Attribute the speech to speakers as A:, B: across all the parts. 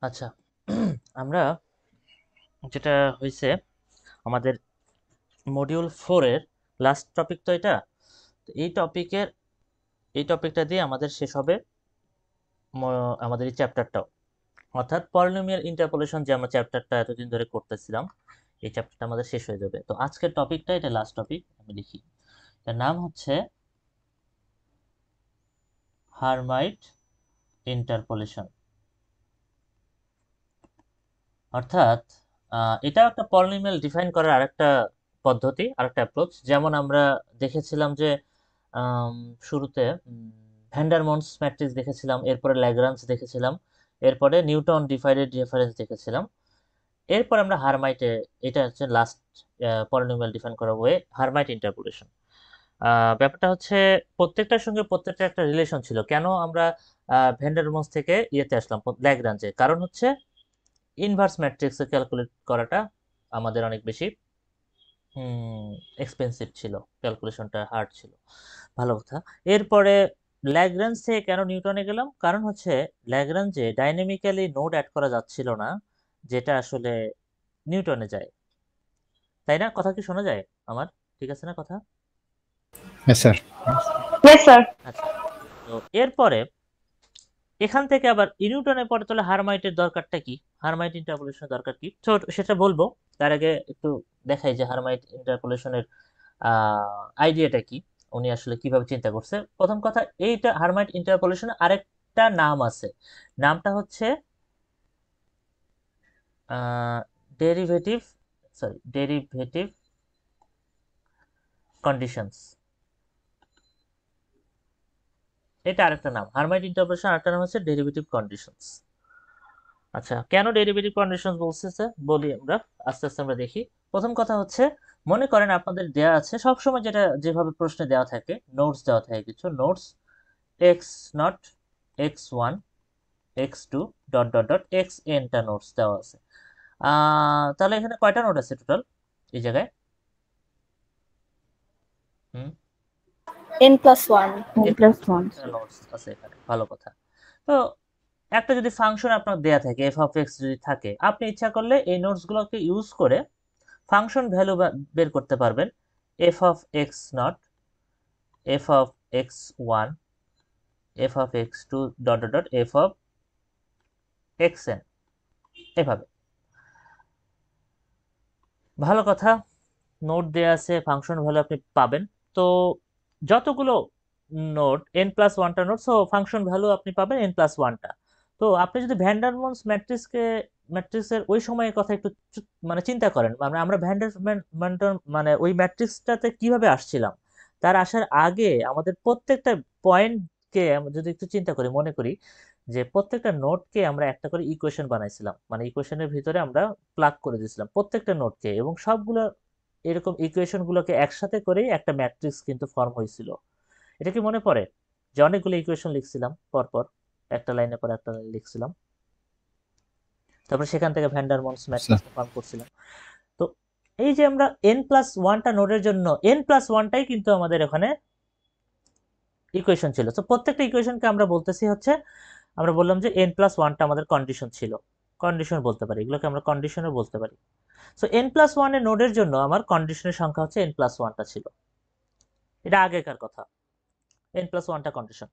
A: আচ্ছা। আমরা যেটা হয়েছে আমাদের মডিউল 4 এর লাস্ট টপিক তো এটা। তো এই টপিকটা দিয়ে আমাদের শেষ হবে আমাদের এই চ্যাপ্টারটাও, অর্থাৎ পলিনোমিয়াল ইন্টারপোলেশন যে আমরা চ্যাপ্টারটা এতদিন ধরে করতেছিলাম, এই চ্যাপ্টারটা আমাদের শেষ হয়ে যাবে। তো আজকের টপিকটা এটা লাস্ট টপিক, আমি লিখি। এর নাম হচ্ছে হারমাইট ইন্টারপোলেশন। অর্থাৎ এটাও একটা পলিনোমিয়াল ডিফাইন করার আরেকটা পদ্ধতি, আরেকটা অ্যাপ্রোচ। যেমন আমরা দেখেছিলাম যে আম, শুরুতে ভ্যান্ডারমন্স ম্যাট্রিক্স দেখেছিলাম, এরপরে ল্যাগ্রাঞ্জ দেখেছিলাম, এরপরে নিউটন ডিভাইডেড রেফারেন্স দেখেছিলাম, এরপর আমরা হারমাইটে, এটা হচ্ছে লাস্ট পলিনোমিয়াল ডিফাইন করা ওয়ে, হারমাইট ইন্টারপোলেশন। ব্যাপারটা হচ্ছে প্রত্যেকটার সঙ্গে প্রত্যেকটা একটা রিলেশন ছিল। কেন আমরা ভ্যান্ডারমন্স থেকে ইয়েতে আসলাম ল্যাগ্রাঞ্জে? কারণ হচ্ছে ইনভার্স ম্যাট্রিক্সে ক্যালকুলেট করাটা আমাদের অনেক বেশি এক্সপেন্সিভ ছিল, ক্যালকুলেশনটা হার্ড ছিল। ভালো কথা। এরপরে ল্যাগ্রাঞ্জ থেকে কেন নিউটনে গেলাম? কারণ হচ্ছে ল্যাগ্রাঞ্জে ডাইনামিক্যালি নোড অ্যাড করা যাচ্ছিল না, যেটা আসলে নিউটনে যায়। তাই না? কথা কি শোনা যায় আমার? ঠিক আছে না কথা?
B: হ্যাঁ স্যার।
C: Yes, sir.
A: আচ্ছা। তো এরপরে এখান থেকে আবার নিউটনে পড়ে, তাহলে হারমাইটের দরকারটা কি, হারমাইট ইন্টারপোলেশনের দরকার কি, তো সেটা বলবো। তার আগে একটু দেখাই যে হারমাইট ইন্টারপোলেশনের আইডিয়াটা কি, উনি আসলে কিভাবে চিন্তা করছে। প্রথম কথা, এইটা হারমাইট ইন্টারপোলেশনের আরেকটা নাম আছে। নামটা হচ্ছে ডেরিভেটিভ, সরি, ডেরিভেটিভ কন্ডিশনস। এটা আরেকটা নাম, হারমাইট ইন্টারপোলেশন আরেকটা নাম হচ্ছে ডেরিভেটিভ কন্ডিশনস। আচ্ছা, কেন ডেরিভেটিভ কন্ডিশনস বলতেছে বলি আমরা, আস্তে আস্তে আমরা দেখি। প্রথম কথা হচ্ছে, মনে করেন আপনাদের দেয়া আছে সবসময়, যেটা যেভাবে প্রশ্নে দেওয়া থাকে, নোটস দেওয়া থাকে, কিছু notes x not, x one, x two, dot dot dot x এনটা নোটস দেওয়া আছে। তাহলে এখানে কয়টা নোট আছে টোটাল এই জায়গায়? হুম,
C: N plus 1.
D: N plus 1.
A: Notes আছে এখানে, ভালো কথা। তো একটা যদি ফাংশন আপনার দেয়া থাকে, এফ অফ এক্স যদি থাকে, আপনি ইচ্ছা করলে এই নোটস গুলোকে ইউজ করে ফাংশন ভ্যালু বের করতে পারবেন। F of x nought, f of x one, f of x two, dot dot dot f of x n, এভাবে। ভালো কথা, নোট দেয়া আছে, ফাংশন ভ্যালু আপনি পাবেন। তো যতগুলো নোট, এন প্লাস ওয়ানটা নোট, সো ফাংশন ভ্যালু আপনি পাবেন এন প্লাস ওয়ানটা। তো আপনি যদি ভ্যান্ডারমন্স ম্যাট্রিক্সের ওই সময়ের কথা একটু মানে চিন্তা করেন, মানে আমরা মানে ওই ম্যাট্রিক্সটাতে কিভাবে আসছিলাম, তার আসার আগে আমাদের প্রত্যেকটা পয়েন্টকে আমরা যদি একটু চিন্তা করি, মনে করি যে প্রত্যেকটা নোটকে আমরা একটা করে ইকুয়েশন বানাইছিলাম, মানে ইকুয়েশনের ভিতরে আমরা প্লাগ করে দিয়েছিলাম প্রত্যেকটা নোটকে, এবং সবগুলো এরকম ইকুয়েশন গুলোকে একসাথে করেই একটা ম্যাট্রিক্স কিন্তু ফর্ম হয়েছিল। এটা কি মনে পড়ে যে অনেকগুলো ইকুয়েশন লিখছিলাম পরপর, একটা লাইনে পর একটা লাইন লিখছিলাম, তারপর সেখান থেকে ভ্যান্ডারমন্স
B: স্যার
A: ম্যাট্রিক্সটা ফর্ম করছিলাম। তো এই যে আমরা এন প্লাস ওয়ানটা নোডের জন্য, এন প্লাস ওয়ানটাই কিন্তু আমাদের এখানে ইকুয়েশন ছিল। তো প্রত্যেকটা ইকুয়েশনকে আমরা বলতেছি হচ্ছে, আমরা বললাম যে এন প্লাস ওয়ানটা আমাদের কন্ডিশন ছিল, কন্ডিশন বলতে পারি, এগুলোকে আমরা কন্ডিশনও বলতে পারি। সো এন প্লাস ওয়ানের নোডের জন্য আমার কন্ডিশনের সংখ্যা হচ্ছে এন প্লাস ওয়ানটা ছিল। এটা আগেকার কথা, এন প্লাস ওয়ানটা কন্ডিশন।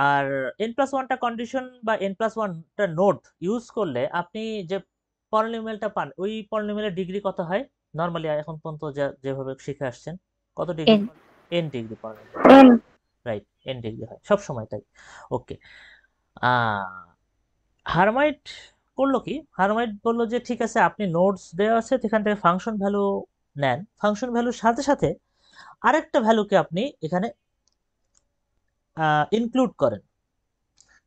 A: আর এন প্লাস ওয়ানটা কন্ডিশন বা এন প্লাস ওয়ানটা নোড ইউজ করলে আপনি যে পলিনোমিয়ালটা পান, ওই পলিনোমিয়ালের ডিগ্রি কত হয় নর্মালি এখন পর্যন্ত যেভাবে শিখে আসছেন? কত degree?
D: N.
A: N degree polynomial,
C: N.
A: Right, N degree হয় সব সময়, তাই। ওকে। হারমাইট করলো কি, হারমাইট বললো যে ঠিক আছে, আপনি নোটস দেওয়া আছে, সেখান থেকে ফাংশন ভ্যালু নেন, ফাংশন ভ্যালুর সাথে সাথে আরেকটা ভ্যালুকে আপনি এখানে ইনক্লুড করেন।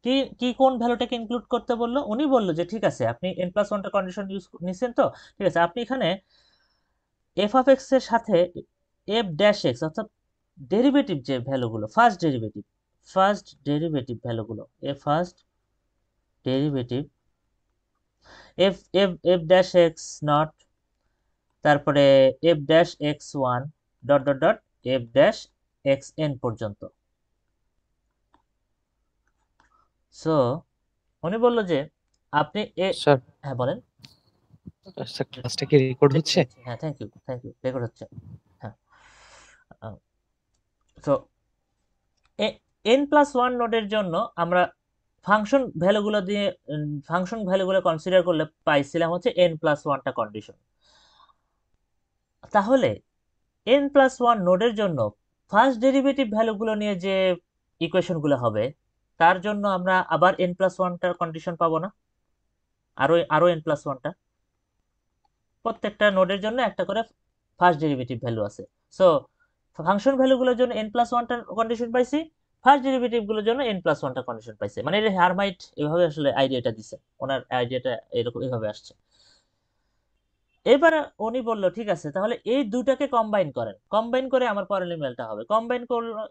A: কি কি কোন ভ্যালুটাকে ইনক্লুড করতে বললো? উনি বললো যে ঠিক আছে, আপনি এন প্লাস ওয়ানটা কন্ডিশন ইউজ নিছেন, তো ঠিক আছে, আপনি এখানে এফ অফ এক্স এর সাথে এফ ড্যাশ এক্স, অর্থাৎ ডেরিভেটিভ যে ভ্যালুগুলো, ফার্স্ট ডেরিভেটিভ ভ্যালুগুলো, first derivative f f f dash x nought, তারপরে f dash x one, dot dot dot f dash x n পর্যন্ত। সো উনি বললো যে আপনি
D: স্যার
A: হ্যাঁ বলেন।
D: স্যার ক্লাসটা কি রেকর্ড হচ্ছে?
A: হ্যাঁ, থ্যাংক ইউ রেকর্ড হচ্ছে। হ্যাঁ, তো n+1 নোডের জন্য আমরা ফাংশন ভ্যালুগুলো কনসিডার করলে পাইছিলাম হচ্ছে n+1টা কন্ডিশন। তাহলে n+1 নোডের জন্য ফার্স্ট ডেরিভেটিভ ভ্যালুগুলো নিয়ে যে ইকুয়েশনগুলো হবে তার জন্য আমরা আবার n+1টা কন্ডিশন পাবো না? আরো n+1টা প্রত্যেকটা নোডের জন্য একটা করে ফার্স্ট ডেরিভেটিভ ভ্যালু আছে। সো ফাংশন ভ্যালুগুলোর জন্য n+1টা কন্ডিশন পাইছি, ফার্স্ট ডেরিভেটিভ গুলোর জন্য n+1টা কন্ডিশন পাইছে। মানে এটা হারমাইট এভাবে আসলে আইডিয়াটা দিছে, ওনার আইডিয়াটা এরকম এভাবে আসছে। এবার উনি বলল ঠিক আছে তাহলে এই দুটাকে কম্বাইন করেন, কম্বাইন করে আমার পলিনোমিয়ালটা হবে। কম্বাইন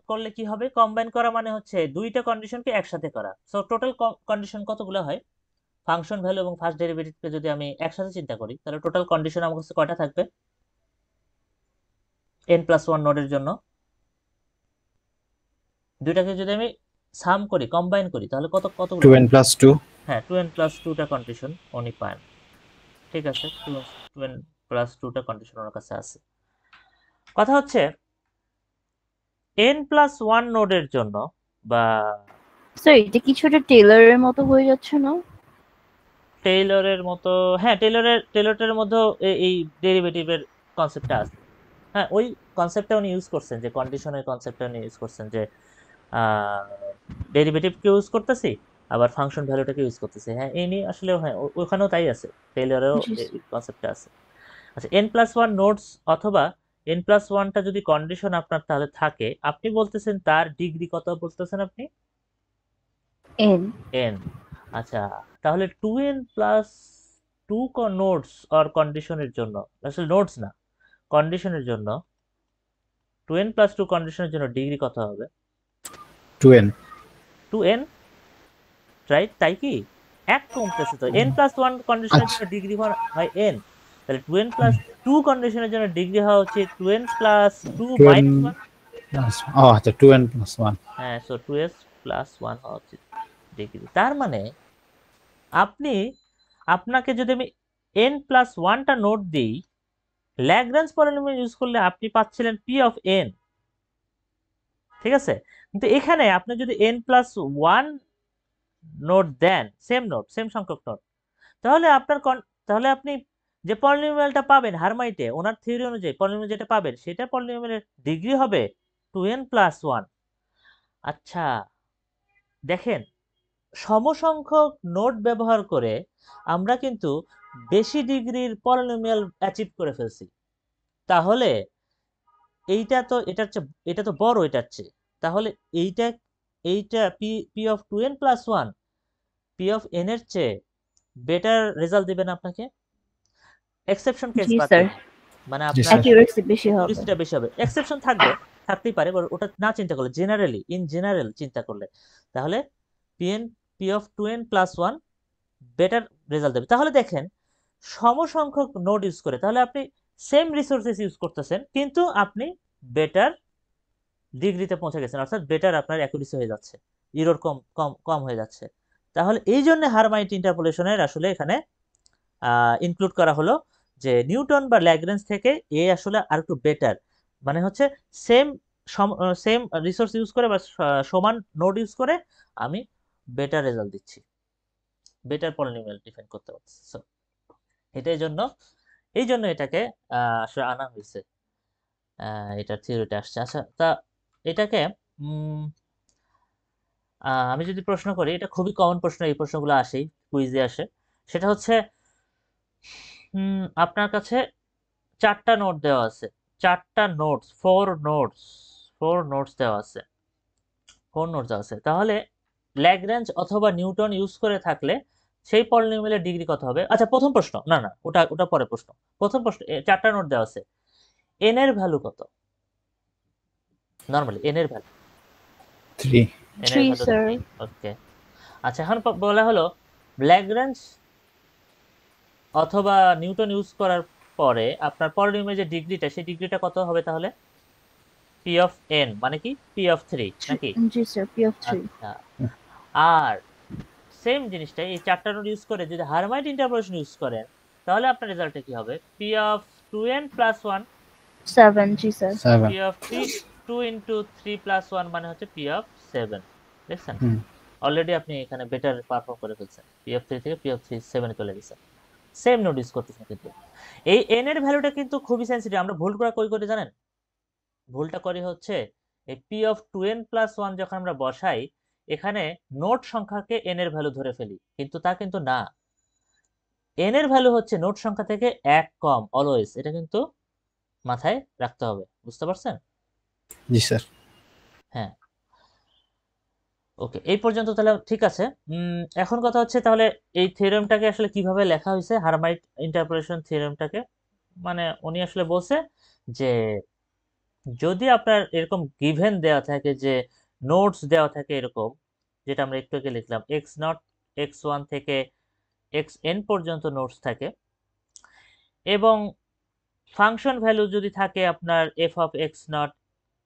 A: করলে কি হবে? কম্বাইন করা মানে হচ্ছে দুইটা কন্ডিশনকে একসাথে করা। সো টোটাল কন্ডিশন কতগুলো হয়? ফাংশন ভ্যালু এবং ফার্স্ট ডেরিভেটিভকে যদি আমি একসাথে চিন্তা করি তাহলে টোটাল কন্ডিশন আমার কাছে কয়টা থাকবে n+1 নোডের জন্য? দুইটাকে যদি আমি সাম করি, কম্বাইন করি, তাহলে কতগুলো?
B: 2n+2
A: হ্যাঁ, 2n+2টা কন্ডিশন উনি পান। ঠিক আছে, 2n+2টা কন্ডিশন ওনার কাছে আছে। কথা হচ্ছে n+1 নোডের জন্য বা
C: স্যার এটা কিছুটা টেলরের মতো হয়ে যাচ্ছে না?
A: টেইলরের মতো, হ্যাঁ টেইলরের মধ্যেও এই ডেরিভেটিভের কনসেপ্টটা আছে। হ্যাঁ, ওই কনসেপ্টটা উনি ইউজ করছেন, যে কন্ডিশনের কনসেপ্টটা উনি ইউজ করছেন, যে ডেরিভেটিভকে ইউজ করতেছি আবার ফাংশন ভ্যালুটাকে ইউজ করতেছি। হ্যাঁ, এই নিয়ে আসলে হ্যাঁ ওখানেও তাই আছে, টেইলরেও
C: জি
A: এই
C: স্যার।
A: কনসেপ্টটা আছে। আচ্ছা, n+1 নোডস অথবা n+1টা যদি কন্ডিশন আপনার তাহলে থাকে, আপনি বলতেছেন তার ডিগ্রি কত বলতেছেন আপনি?
C: n
A: n। আচ্ছা, তাহলে 2n+2 নোডস অর কন্ডিশনের জন্য, আসলে নোডস না কন্ডিশনের জন্য, 2n+2 কন্ডিশনের জন্য ডিগ্রি কত হবে?
B: 2n
A: 2n, right? তাই কি? এক কমতেছে তো, n+1 কন্ডিশনের
B: আচ্ছা
A: জন্য ডিগ্রি হয় n, তাহলে 2n+2 কন্ডিশনের জন্য ডিগ্রি হওয়া উচিত 2n+2
B: 2n
A: -1।
B: আচ্ছা 2n+1
A: হ্যাঁ, সো 2s+1 হওয়া উচিত ডিগ্রি। তার মানে আপনাকে যদি আমি n+1টা নোট দিই, ল্যাগ্রাঞ্জ পলিনোমিয়াল ইউজ করলে আপনি পাচ্ছিলেন p অফ n। ঠিক আছে, কিন্তু এখানে আপনি যদি n+1 নোট দেন, সেম সংখ্যক নোট, তাহলে তাহলে আপনি যে পলিনোমিয়ালটা পাবেন হারমাইটে, ওনার থিওরি অনুযায়ী পলিনোমিয়াল যেটা পাবেন সেটা পলিনোমিয়ালের ডিগ্রি হবে 2n+1। আচ্ছা, দেখেন সমসংখ্যক নোট ব্যবহার করে আমরা কিন্তু বেশি ডিগ্রির পলিনোমিয়াল অ্যাচিভ করে ফেলছি। তাহলে এটা তো বড় এটার চেয়ে, তাহলে এইটা এইটা P of 2n+1 P of n এর চেয়ে বেটার রেজাল্ট দিবেন আপনাকে। এক্সেপশন কেস
C: জি
A: বাদ
C: স্যার,
A: দিন, মানে
B: জি
A: আপনার
B: স্যার
C: অ্যাকিউরেসি বেশি হবে।
A: অ্যাকুরেসিটা বেশি হবে। এক্সেপশন থাকতেই পারে, ওটা না চিন্তা করলে, ইন জেনারেল চিন্তা করলে, তাহলে P of 2n+1 better result দেবে। তাহলে দেখেন সমসংখ্যক নোড ইউজ করে তাহলে আপনি সেম রিসোর্সেস ইউজ করতেছেন, কিন্তু আপনি বেটার ডিগ্রিতে পৌঁছে গেছেন, অর্থাৎ বেটার আপনার অ্যাকুরেসি হয়ে যাচ্ছে, ইরর কম কম কম হয়ে যাচ্ছে। তাহলে এই জন্য হারমাইট ইন্টারপোলেশনের আসলে এখানে ইনক্লুড করা হলো যে নিউটন বা ল্যাগ্রেঞ্জ থেকে এ আসলে আর একটু বেটার, মানে হচ্ছে সেম সেম রিসোর্স ইউজ করে বা সমান নোড ইউজ করে আমি বেটার রেজাল্ট দিচ্ছি, বেটার পলিনোমিয়াল ডিফাইন করতে পারছি। সো এটাই জন্য এই জন্য এটাকে আসলে আনা হয়েছে, এটার থিওরিটা আসছে। আচ্ছা, তা এটাকে আমি যদি প্রশ্ন করি, এটা খুবই কমন প্রশ্ন, এই প্রশ্নগুলো আসেই কুইজে আসে। সেটা হচ্ছে আপনার কাছে 4টা নোট দেওয়া আছে, 4টা নোটস, 4 নোটস দেওয়া আছে, 4 নোটস দেওয়া আছে। তাহলে ল্যাগ্রেঞ্জ অথবা নিউটন ইউজ করে থাকলে সেই পলিনোমিয়ালের ডিগ্রি কত হবে? আচ্ছা, প্রথম প্রশ্ন, না না ওটা পরে প্রশ্ন। প্রথম প্রশ্ন, 4টা নোট দেওয়া আছে, এন এর ভ্যালু কত? নরমালি এন এর ভ্যালু
B: 3
C: 3 স্যার।
A: ওকে। আচ্ছা, এখন বলা হলো ল্যাগ্রেঞ্জ অথবা নিউটন ইউজ করার পরে আপনার পলিনোমিয়ালের যে ডিগ্রিটা, সেই ডিগ্রিটা কত হবে তাহলে? পি অফ n মানে কি? পি অফ 3 নাকি?
C: জি স্যার, p of 3।
A: আচ্ছা, আর সেম জিনিসটাই এই 4টা নোড ইউজ করে যদি হারমাইট ইন্টারপোলেশন ইউজ করেন তাহলে আপনার রেজাল্টটা কি হবে? p of 2n plus 1
C: 7 G sir.
B: seven.
A: p of 2 into 3 plus 1 মানে হচ্ছে p of 7। দেখছেন
B: হুম।
A: অলরেডি আপনি এখানে বেটার পারফর্ম করে ফেলছেন, p of 3 থেকে p of 7 এ চলে গেছেন, সেম নোড ইউজ করতেছেন। কিন্তু এই n এর ভ্যালুটা কিন্তু খুবই সেনসিটিভ। আমরা ভুল কই করে জানেন? ভুলটা করি হচ্ছে এই p of 2n plus 1 যখন আমরা বসাই এখানে নোট সংখ্যাকে n এর ভ্যালু ধরে ফেলি, কিন্তু তা কিন্তু না। n এর ভ্যালু হচ্ছে নোট সংখ্যা থেকে 1 কম অলওয়েজ, এটা কিন্তু মাথায় রাখতে হবে। বুঝতে পারছেন?
B: জি স্যার।
A: হ্যাঁ, ওকে, এই পর্যন্ত তাহলে ঠিক আছে। এখন কথা হচ্ছে তাহলে এই থিওরেমটাকে আসলে কিভাবে লেখা হয়েছে, হারমাইট ইন্টারপোলেশন থিওরেমটাকে। মানে উনি আসলে বলছে যে যদি আপনার এরকম গিভেন দেওয়া থাকে, যে নোটস দেওয়া থাকে এরকম, যেটা আমরা একটু আগে লিখলাম এক্স নট x1 থেকে xn পর্যন্ত নোটস থাকে, এবং ফাংশন ভ্যালু যদি থাকে আপনার f of x not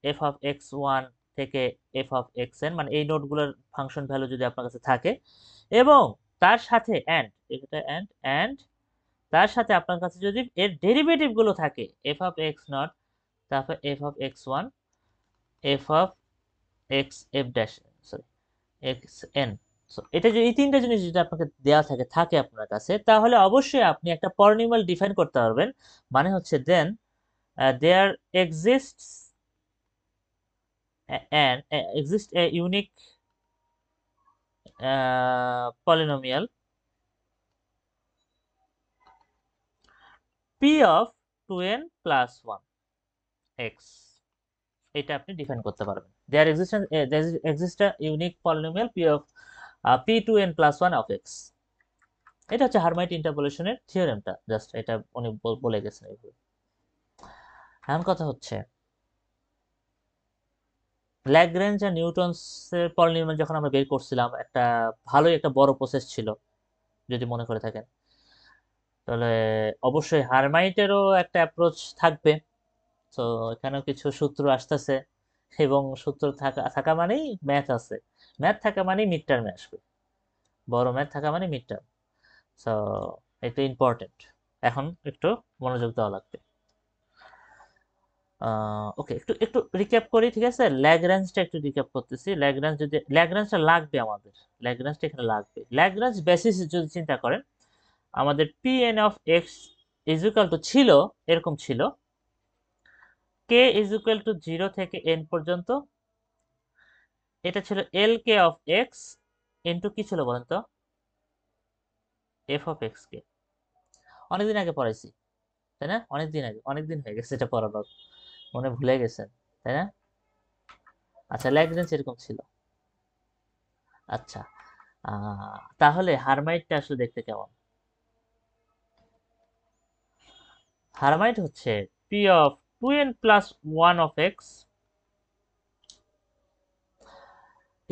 A: f of x1 থেকে f of xn, মানে এই নোটগুলোর ফাংশন ভ্যালু যদি আপনার কাছে থাকে, এবং তার সাথে এটা and তার সাথে আপনার কাছে যদি এর ডেরিভেটিভ গুলো থাকে f of x নট, তারপর f of x1, f of x f dash sorry xn। So এটা যে এই তিনটা জিনিস যদি আপনাকে দেওয়া থাকে আপনার কাছে, তাহলে অবশ্যই আপনি একটা পলিনোমিয়াল ডিফাইন করতে পারবেন। মানে হচ্ছে দেন দেয়ার exists a unique polynomial p of 2n plus 1 x, এটা আপনি ডিফাইন করতে পারবেন। there exists a unique polynomial p of p2n plus 1 of x। এটা হচ্ছে হারমাইট ইন্টারপোলেশনের থিওরেমটা, জাস্ট এটা উনি বলে গেছেন এইভাবে। এখন কথা হচ্ছে ল্যাগ্রেঞ্জ আর নিউটনস এর পলিনোমিয়াল যখন আমরা বের করছিলাম, ভালোই একটা বড় প্রসেস ছিল যদি মনে করে থাকেন। তাহলে অবশ্যই হারমাইটেরও একটা অ্যাপ্রোচ থাকবে। তো এখানেও কিছু সূত্র আসতেছে, এবং সূত্র থাকা মানেই ম্যাথ আছে, ম্যাথ থাকা মানেই মিড টার্মে আসবে, বড় ম্যাথ থাকা মানে মিড টার্ম। সো এটা ইম্পর্টেন্ট, এখন একটু মনোযোগ দেওয়া লাগবে। ওকে, একটু একটু রিক্যাপ করি, ঠিক আছে? ল্যাগ্রাঞ্জটা একটু রিক্যাপ করতেছি। ল্যাগ্রাঞ্জটা লাগবে আমাদের, ল্যাগ্রাঞ্জটা এখানে লাগবে। ল্যাগ্রাঞ্জ বেসিস যদি চিন্তা করেন, আমাদের pn of x is equal two ছিল, এরকম ছিল k ইজ ইকুয়াল টু 0 থেকে n পর্যন্ত। এটা ছিল lk of x ইনটু কি ছিল বলেন তো? f of x কে অনেকদিন আগে পড়াইছি, তাই না? অনেকদিন হয়ে গেছে এটা পড়ানোর, মনে ভুলে গেছেন, তাই না? আচ্ছা, ল্যাগ্রেঞ্জ এরকম ছিল। আচ্ছা, তাহলে হারমাইটটা আসলে দেখতে কেমন? হারমাইট হচ্ছে p of 2n plus 1 of x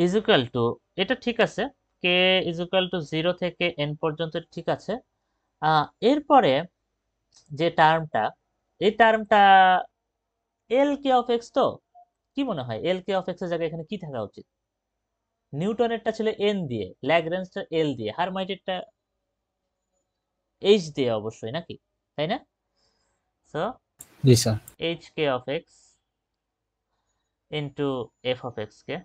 A: is equal to, এটা ঠিক আছে, k is equal to 0 থেকে n পর্যন্ত ঠিক আছে। এরপরে যে টার্মটা, এই টার্মটা lk of x, তো কি মনে হয় lk of x এর জায়গায় এখানে কি থাকা উচিত? নিউটনেরটা ছিল n দিয়ে, ল্যাগ্রেঞ্জটা l দিয়ে, হারমাইটেরটা h দিয়ে অবশ্যই, নাকি? তাই না? So
B: G sir.
A: hk of x into f of x k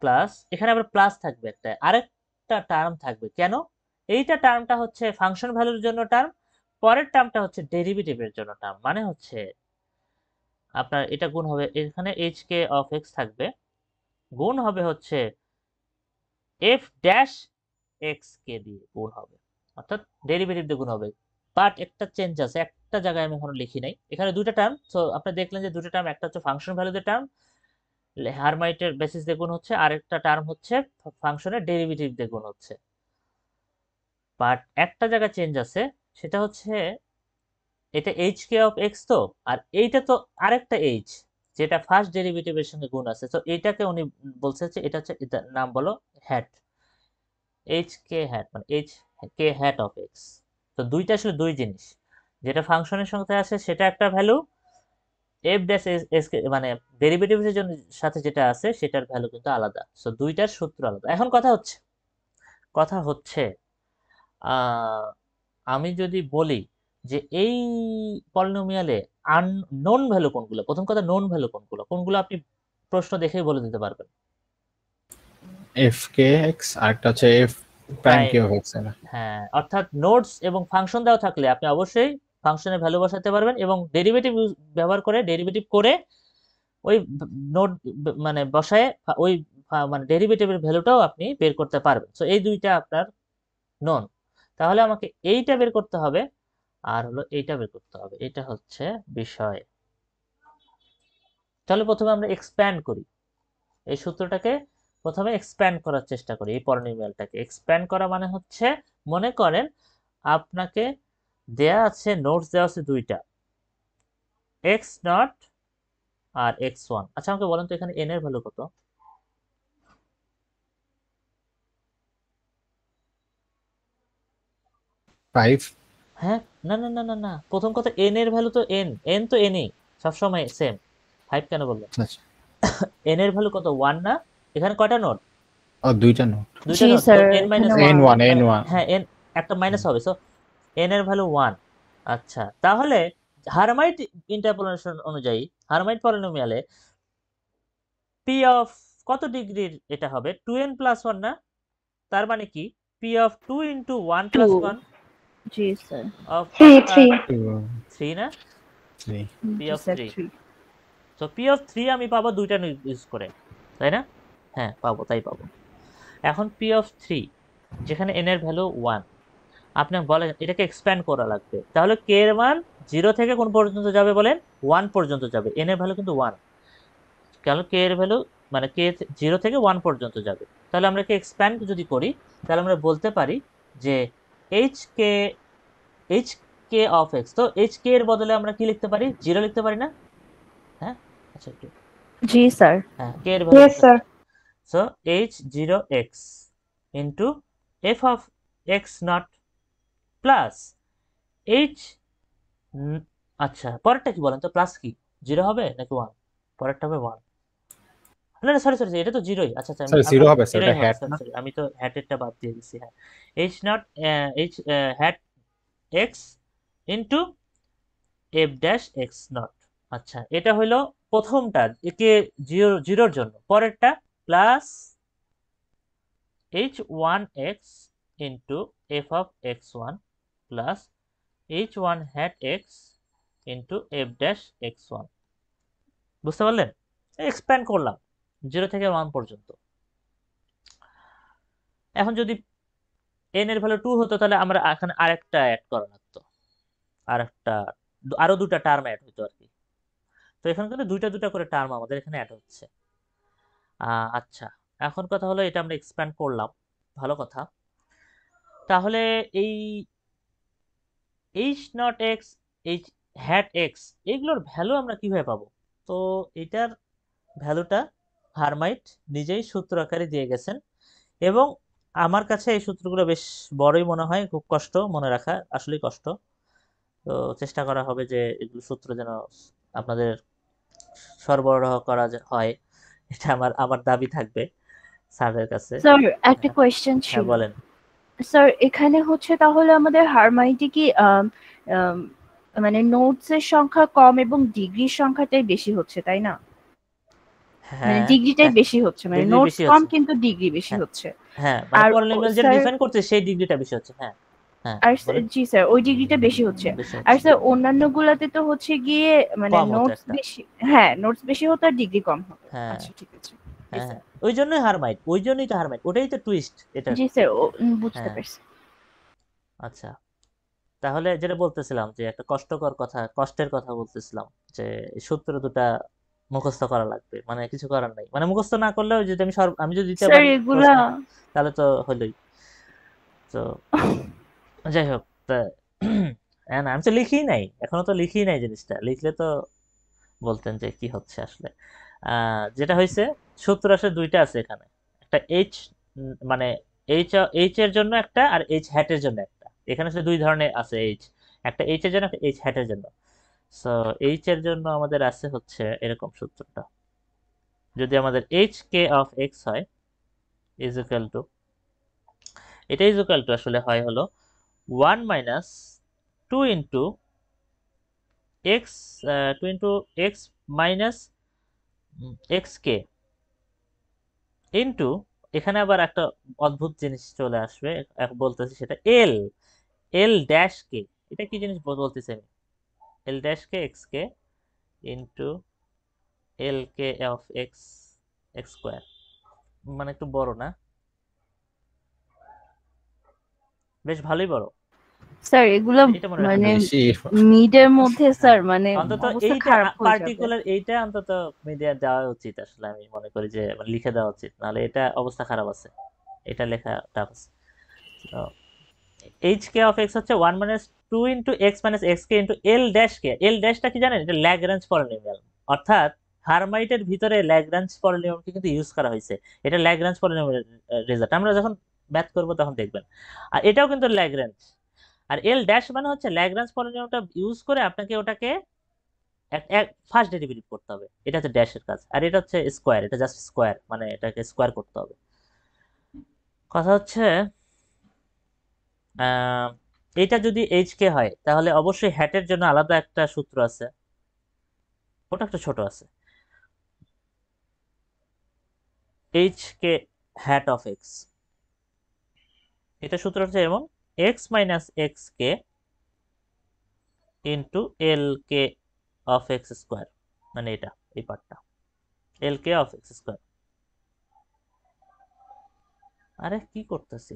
A: plus, এখানে আবার প্লাস থাকবে, আরেকটা টার্ম থাকবে। কেন? এইটা টার্মটা হচ্ছে ফাংশন ভ্যালুর জন্য টার্ম, পরের টার্মটা হচ্ছে ডেরিভেটিভের জন্য টার্ম। মানে হচ্ছে আপনার এটা গুণ হবে, এখানে hk of x থাকবে, গুণ হবে হচ্ছে f ড্যাশ x কে দিয়ে গুণ হবে, অর্থাৎ ডেরিভেটিভ দিয়ে গুণ হবে। বাট একটা চেঞ্জ আছে, একটা জায়গায় আমি এখনো লিখি নাই, এখানে দুইটা টার্ম। সো আপনি দেখলেন যে দুটো টার্ম, একটা হচ্ছে ফাংশন ভ্যালুদের টার্ম, হারমাইটের বেসিস দিয়ে গুণ হচ্ছে, আরেকটা টার্ম হচ্ছে ফাংশনের ডেরিভেটিভ দিয়ে গুণ হচ্ছে। বাট একটা জায়গায় চেঞ্জ আছে, সেটা হচ্ছে এটা hk of x, তো আর এইটা তো আরেকটা h, যেটা ফার্স্ট ডেরিভেটিভের সঙ্গে গুণ আছে। তো এটাকে উনি বলছে যে এটা হচ্ছে, এটা নাম বলো হ্যাট, hk হ্যাট, মানে hk হ্যাট of x। তো দুইটা আসলে দুই জিনিস, যেটা ফাংশনের সঙ্গে আছে সেটা একটা ভ্যালু, f ড্যাশ s মানে ডেরিভেটিভের জন্য সাথে যেটা আছে সেটার ভ্যালু কিন্তু আলাদা। সো দুইটার সূত্র আলাদা। এখন কথা হচ্ছে কথা হচ্ছে আহ, আমি যদি বলি যে এই পলিনোমিয়ালে নন ভ্যালু কোনগুলো, প্রথম কথা নন ভ্যালু কোনগুলো, কোনগুলো আপনি প্রশ্ন দেখেই বলে দিতে পারবেন।
B: এফ কে এক্স আর একটা হচ্ছে f prime
A: prime,
B: q x না?
A: হ্যাঁ, অর্থাৎ নোটস এবং ফাংশন দেওয়া থাকলে আপনি অবশ্যই ফাংশনের ভ্যালু বসাতে পারবেন এবং ডেরিভেটিভ ব্যবহার করে ডেরিভেটিভ করে ওই নোট মানে বসায় ওই মানে ডেরিভেটিভের ভ্যালুটাও আপনি বের করতে পারবেন। সো এই দুইটা আপনার নন। তাহলে আমাকে এইটা বের করতে হবে আর হলো এইটা বের করতে হবে, এটা হচ্ছে বিষয়। তাহলে প্রথমে আমরা এক্সপ্যান্ড করি এই সূত্রটাকে, প্রথমে এক্সপ্যান্ড করার চেষ্টা করি। এই পলিনোমিয়ালটাকে এক্সপ্যান্ড করা মানে হচ্ছে, মনে করেন আপনাকে দেয়া আছে, নোটস দেওয়া আছে দুইটা, এক্স নট আর এক্স ওয়ান। আচ্ছা আমাকে বলেন তো এখানে এন এর ভ্যালু কত?
B: 5।
A: হ্যাঁ, না না না না না, প্রথম কথা এন এর ভ্যালু তো এন, এন তো এনই সবসময় সেম। 5 কেন বললেন?
B: আচ্ছা,
A: এন এর ভ্যালু কত? 1 না? এখানে কয়টা নোট?
B: ও দুইটা নোট।
A: দুইটা
C: জি
A: নোট, তো
C: স্যার,
A: এন
C: এখানে
A: minus
B: N
A: one.
B: One N one
A: হ্যাঁ, এন একটা মাইনাস হবে, সো এন এর ভ্যালু 1। আচ্ছা, তাহলে হার্মাইট ইন্টারপোলেশন অনুযায়ী হার্মাইট পলিনোমিয়ালে পি অফ কত ডিগ্রির এটা হবে? 2n প্লাস 1 না? তার মানে কি p of 2 into 1
C: two.
A: Plus 1
C: জি স্যার।
A: অফ
E: 3
A: 3 না?
B: 3।
A: পি
C: জি
A: অফ
C: স্যার
A: 3,
C: 3।
A: তো পি অফ 3 আমি পাবো দুইটা ইউজ করে, তাই না? হ্যাঁ পাবো, তাই পাবো। এখন পি অফ 3 যেখানে এন এর ভ্যালু 1, আপনি বলেন এটাকে এক্সপ্যান্ড করা লাগবে, তাহলে কে এর মান 0 থেকে কোন পর্যন্ত যাবে বলেন? 1 পর্যন্ত যাবে। এন এর ভ্যালু কিন্তু 1, কেন কে এর ভ্যালু মানে কে 0 থেকে 1 পর্যন্ত যাবে। তাহলে আমরা কে এক্সপ্যান্ড যদি করি তাহলে আমরা বলতে পারি যে H K, H k of x, তো এইচ কে এর বদলে আমরা কি লিখতে পারি? 0 লিখতে পারি না? হ্যাঁ, আচ্ছা একটু,
C: জি স্যার।
A: হ্যাঁ কে এর value
E: Yes, sir.
A: So H 0 x into f of x not plus H, আচ্ছা পরেরটা কি বলেন তো? প্লাস কি 0 হবে নাকি 1? পরেরটা হবে 1। না না, সরি সরি, এটা তো জিরোই। আচ্ছা আচ্ছা,
B: স্যার জিরো হবে স্যার,
A: জিরোই
B: এটা
A: হবে,
B: হ্যাট
A: সরি
B: না?
A: সরি, আমি তো হ্যাটেরটা বাদ দিয়ে দিছি। হ্যাঁ, h nought, h hat x into f dash x nought. আচ্ছা, এটা হইলো প্রথমটা, একে জিরোর জন্য। পরেরটা plus h one x into f of x one plus h one hat x into f dash x one. বুঝতে পারলেন? এক্সপ্যান্ড করলাম 0 থেকে 1 পর্যন্ত। এখন যদি এন এর ভ্যালু 2 হতো তাহলে আমরা এখানে আরেকটা অ্যাড করা লাগতো, আরেকটা, আরো দুটা টার্ম অ্যাড হতো আর কি। তো এখানে কিন্তু দুইটা দুটা করে টার্ম আমাদের এখানে অ্যাড হচ্ছে। আচ্ছা, এখন কথা হলো এটা আমরা এক্সপ্যান্ড করলাম, ভালো কথা। তাহলে এই h nought x, h hat x, এগুলোর ভ্যালু আমরা কিভাবে পাবো? তো এটার ভ্যালুটা হারমাইট নিজেই সূত্র আকারে দিয়ে গেছেন, এবং আমার কাছে এই সূত্রগুলো বেশ বড়ই মনে হয়, খুব কষ্ট মনে রাখা, আসলেই কষ্ট। তো চেষ্টা করা হবে যে এগুলো সূত্র যেন আপনাদের সরবরাহ করা হয়, এটা আমার আমার দাবি থাকবে স্যারের কাছে।
C: স্যার, একটা
A: হ্যাঁ,
C: কোয়েশ্চেন
A: হ্যাঁ
C: ছিল।
A: বলেন।
C: স্যার, এখানে হচ্ছে তাহলে আমাদের হারমাইটে কি আম, মানে নোটস এর সংখ্যা কম এবং ডিগ্রির সংখ্যাটাই বেশি হচ্ছে, তাই না? মানে
A: হ্যাঁ
C: ডিগ্রিটাই
A: হ্যাঁ,
C: বেশি হচ্ছে, মানে
A: ডিগ্রি
C: নোটস
A: বেশি
C: কম
A: হচ্ছে।
C: কিন্তু ডিগ্রি বেশি
A: হ্যাঁ
C: হচ্ছে।
A: হ্যাঁ, মানে
C: আর
A: পলিনোমিয়াল যেটা
C: স্যার,
A: ডিফাইন করছে সেই ডিগ্রিটা বেশি হচ্ছে। হ্যাঁ হ্যাঁ
C: আর
A: বলেন,
C: জি স্যার, ওই ডিগ্রিটা বেশি হচ্ছে।
A: বেশি
C: আর
A: হচ্ছে,
C: স্যার অন্যান্য গুলাতে তো হচ্ছে গিয়ে মানে
A: কম হতো
C: নোটস
A: একটা।
C: বেশি, হ্যাঁ নোটস বেশি হতো আর ডিগ্রি কম হতো।
A: হ্যাঁ
C: আচ্ছা ঠিক আছে। জি
A: হ্যাঁ
C: স্যার।
A: হ্যাঁ, ওই জন্যই হারমাইট, ওই জন্যই তো হারমাইট, ওটাই তো টুইস্ট এটা।
C: জি স্যার, বুঝতে
A: হ্যাঁ,
C: পারছি।
A: আচ্ছা, তাহলে যেটা বলতেছিলাম যে একটা কষ্টকর কথা, কষ্টের কথা বলতেছিলাম, যে এই সূত্র দুটা মুখস্থ করা লাগবে, মানে কিছু করার নাই, মানে মুখস্থ না করলেও যদি আমি যদি দিতে
C: স্যার
A: পারি
C: এগুলা
A: প্রশ্নে তাহলে তো হলোই। তো যাই হোক, তা হ্যাঁ, না, আমি তো লিখি নাই, এখনো তো লিখি নাই জিনিসটা, লিখলে তো বলতেন যে কি হচ্ছে আসলে। যেটা হয়েছে, সূত্র আসলে দুইটা আছে এখানে, একটা এইচ মানে এইচ, এইচ এর জন্য একটা আর এইচ হ্যাটের জন্য একটা। এখানে আসলে দুই ধরনের আছে এইচ, একটা এইচ এর জন্য একটা এইচ হ্যাটের জন্য। সো এইচ এর জন্য আমাদের আছে হচ্ছে এরকম সূত্রটা, যদি আমাদের এইচ কে অফ এক্স হয় ইজ ইকুয়াল টু এটা ইজ ইকুয়াল টু আসলে হয় হলো 1 minus 2 into x 2 into x minus x k into, এখানে আবার একটা অদ্ভুত জিনিস চলে আসবে, বলতেছি সেটা এল এল ড্যাশ কে। এটা কি জিনিস বলতেছি আমি? L dash k x k into l k of x x square. মানে একটু বড় না? বেশ ভালোই বড়।
C: স্যার এগুলো
A: এটা মনে রাখা
C: মানে
A: যাবে।
B: বেশি
C: মিডের মধ্যে স্যার মানে
A: অন্তত
C: অবস্থা
A: এইটা
C: খারাপ হয়ে যাবে।
A: পার্টিকুলার এইটা অন্তত মিডিয়া দেওয়া উচিত আসলে, আমি মনে করি যে মানে লিখে দেওয়া উচিত, নাহলে এটা অবস্থা খারাপ আছে, এটা লেখা টাফ আছে। এইচ কে অফ এক্স হচ্ছে 1 minus 2 into x minus x k into l dash k. L ড্যাশটা কি জানেন? এটা ল্যাগ্রাঞ্জ পলিনোমিয়াল, অর্থাৎ হারমাইটের ভিতরে ল্যাগ্রাঞ্জ পলিনোমিয়ালকে কিন্তু ইউজ করা হয়েছে। এটা ল্যাগ্রাঞ্জ পলিনোমিয়াল রেজাল্ট, আমরা যখন ম্যাথ করব তখন দেখবেন। আর এটাও কিন্তু ল্যাগ্রাঞ্জ। আর এল ড্যাশ মানে হচ্ছে ল্যাগ্রাঞ্জ পলিনোমিয়ালটা ইউজ করে আপনাকে ওটাকে ফার্স্ট ডেরিভেটিভ করতে হবে, এটা হচ্ছে ড্যাশের কাজ। আর এটা হচ্ছে স্কোয়ার, এটা জাস্ট স্কোয়ার, মানে এটাকে স্কোয়ার করতে হবে। কথা হচ্ছে এটা যদি এইচ কে হয় তাহলে অবশ্যই হ্যাটের জন্য আলাদা একটা সূত্র আছে, ওটা একটা ছোট আছে, h k hat of x. এটা সূত্র হচ্ছে এমন, x minus x k into l k of x square, মানে এটা এই পার্টটা l k of x square. আরে কি করতেছি,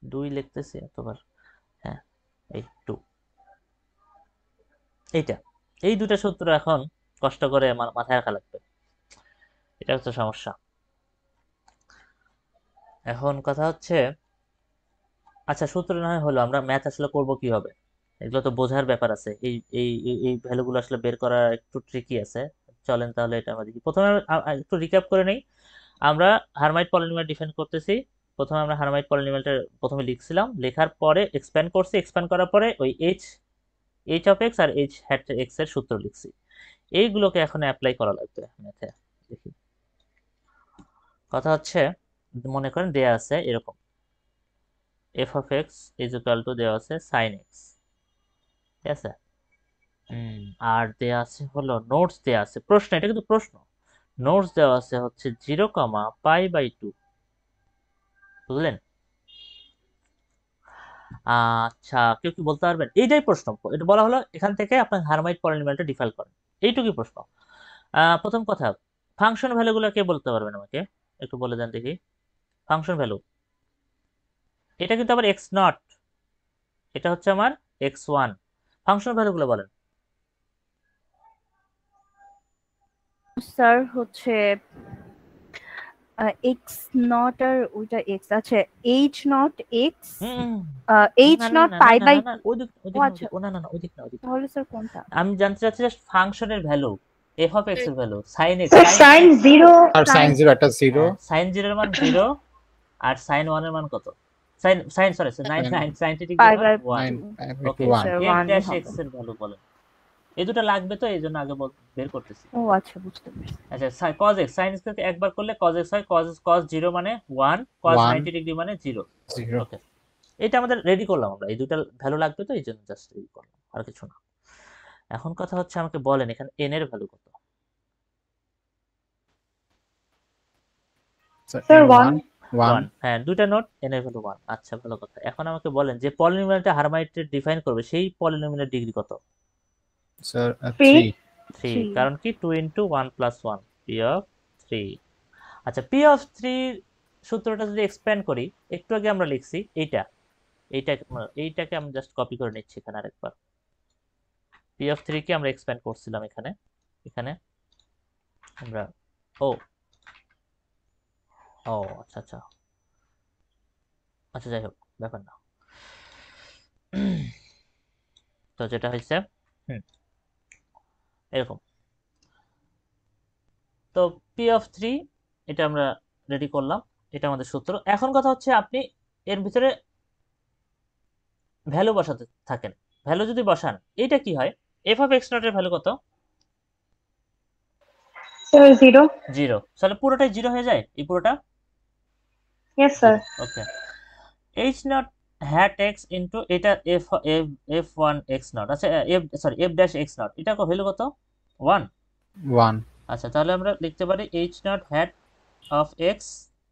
A: 2 লিখতেছি এতবার। হ্যাঁ, এই 2, এইটা, এই দুটা সূত্র এখন কষ্ট করে মাথায় রাখা লাগবে, এটা হচ্ছে সমস্যা। এখন কথা হচ্ছে, আচ্ছা সূত্র না হয় হলো, আমরা ম্যাথ আসলে করব কিভাবে, এগুলো তো বোঝার ব্যাপার আছে। এই এই এই ভ্যালুগুলো আসলে বের করা একটু ট্রিকি আছে। চলেন তাহলে এটা আমরা দেখি। প্রথমে একটু রিক্যাপ করে নেই। আমরা হারমাইট পলিনোমিয়াল ডিফাইন করতেছি। প্রথমে আমরা হারমাইট পলিনোমিয়ালটা প্রথমে লিখছিলাম, লেখার পরে এক্সপ্যান্ড করছি, এক্সপ্যান্ড করার পরে ওই এইচ অফ এক্স আর এইচ হ্যাট এক্স এর সূত্র লিখছি। এইগুলোকে এখন অ্যাপ্লাই করা লাগবে ম্যাথে। দেখি, কথা হচ্ছে মনে করেন দেয়া আছে এরকম, F of x is equal two দেওয়া আছে সাইন এক্স, ঠিক আছে? আর দেয়া আছে হলো নোটস দেয়া আছে, প্রশ্ন, এটা কিন্তু প্রশ্ন। নোটস দেওয়া আছে হচ্ছে 0,π/2, বুঝলেন? আচ্ছা, কেউ কি বলতে পারবেন? এইটাই প্রশ্ন, এটা বলা হলো এখান থেকে আপনার হারমাইট পলিনোমিয়ালটা ডিফাইন করেন, এইটুকুই প্রশ্ন। প্রথম কথা, ফাংশন ভ্যালুগুলো কে বলতে পারবেন আমাকে? একটু বলে দেন দেখি। ফাংশন ভ্যালু, এটা কিন্তু আবার এক্স নট, এটা হচ্ছে আমার x1। ফাংশন ভ্যালুগুলো বলেন।
C: স্যার হচ্ছে এক্স নট আর ওইটা এক্স, আচ্ছা এইচ নট এক্স, এইচ
A: না না
C: নট
A: না
C: পাই
A: না
C: বাই,
A: না, ওইদিক ওইদিক না,
C: আচ্ছা
A: ওইদিক, ও না না না, ওইদিক না, ওইদিক না।
C: তাহলে স্যার কোনটা?
A: আমি জানতে চাচ্ছি যে ফাংশনের ভ্যালু, এফ অফ এক্স এর value, sine x,
C: sine zero,
B: আর sin 0 একটা 0
A: সাইন 0 এর মান 0, আর সাইন 1 এর মান কত? Sine sine sorry, 90 degree
C: pi
A: মান
C: by
A: 1।
B: 9
A: okay,
B: 1
A: f dash x এর ভ্যালু বলেন। এই দুটো লাগবে তো, এই জন্য আগে বের করতেছি।
C: ও আচ্ছা, বুঝতে পেরেছি।
A: আচ্ছা, cos x, sin x কে একবার করলে cos x হয়, cos 0 মানে 1, cos 90 ডিগ্রি মানে 0।
B: 0
A: ওকে, এটা আমাদের রেডি করলাম আমরা, এই দুটো ভ্যালু লাগবে তো এই জন্য জাস্ট রেডি করলাম, আর কিছু না। এখন কথা হচ্ছে আমাকে বলেন এখানে n এর ভ্যালু কত?
B: স্যার 1
A: 1। হ্যাঁ, দুইটা নোট, n এর ভ্যালু 1। আচ্ছা, ভালো কথা। এখন আমাকে বলেন যে পলিনোমিয়ালটা হারমাইটে ডিফাইন করবে, সেই পলিনোমিয়ালের ডিগ্রি কত?
B: স্যার 3
A: 3, কারণ কি 2 ইন্টু 1 প্লাস 1, পি অফ 3। আচ্ছা, পি অফ 3 সূত্রটা যদি এক্সপ্যান্ড করি, একটু আগে আমরা লিখছি এইটাকে আমি জাস্ট কপি করে নিচ্ছি এখানে আরেকবার। পি অফ 3 কে আমরা এক্সপ্যান্ড করছিলাম এখানে, এখানে আমরা ও ও আচ্ছা আচ্ছা আচ্ছা, যাই হোক, ব্যাপার না। তো যেটা হয়েছে এরকম, তো পি অফ 3 এটা আমরা রেডি করলাম, এটা আমাদের সূত্র। এখন কথা হচ্ছে আপনি এর ভিতরে ভ্যালু বসাতে থাকেন। ভ্যালু যদি বসান, এটা কি হয়? এফ অফ এক্স নট এর ভ্যালু কত? 0। তাহলে পুরোটাই 0 হয়ে যায়, এই পুরোটা।
E: Yes, sir.
A: Okay, h nought hat x into এটা f f f one x nought, আচ্ছা এফ ড্যাশ এক্স নট, এটা ভ্যালু কত? 1।
B: 1
A: আচ্ছা, তাহলে আমরা লিখতে পারি h nought hat of x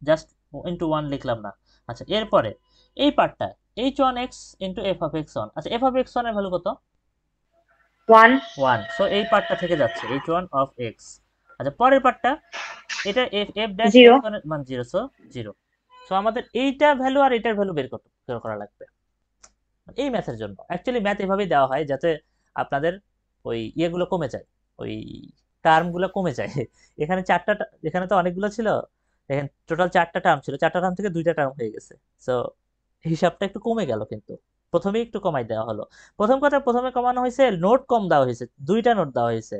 A: just into 1 লিখলাম না। আচ্ছা, এরপরে এই পার্টটা h one x into f of x one, আচ্ছা এফ অফ এক্স ওয়ান এর ভ্যালু কত?
E: 1
A: 1। সো এই পার্টটা থেকে যাচ্ছে এইচ ওয়ান অফ এক্স। আচ্ছা, পরের পার্টটা এটা এফ এফ ড্যাশ
E: 0
A: এক্স ওয়ানের মান 0, সো 0। সো আমাদের এইটা ভ্যালু আর এটার ভ্যালু বের করা লাগবে এই ম্যাথের জন্য। অ্যাকচুয়ালি ম্যাথ এভাবেই দেওয়া হয় যাতে আপনাদের ওই ইয়েগুলো কমে যায়, ওই টার্মগুলো কমে যায়। এখানে এখানে তো অনেকগুলো ছিল, দেখেন টোটাল 4টা টার্ম ছিল, 4টা টার্ম থেকে 2টা টার্ম হয়ে গেছে। সো হিসাবটা একটু কমে গেল, কিন্তু প্রথমেই একটু কমাই দেওয়া হলো। প্রথম কথা, প্রথমে কমানো হয়েছে, নোট কম দেওয়া হয়েছে, 2টা নোট দেওয়া হয়েছে,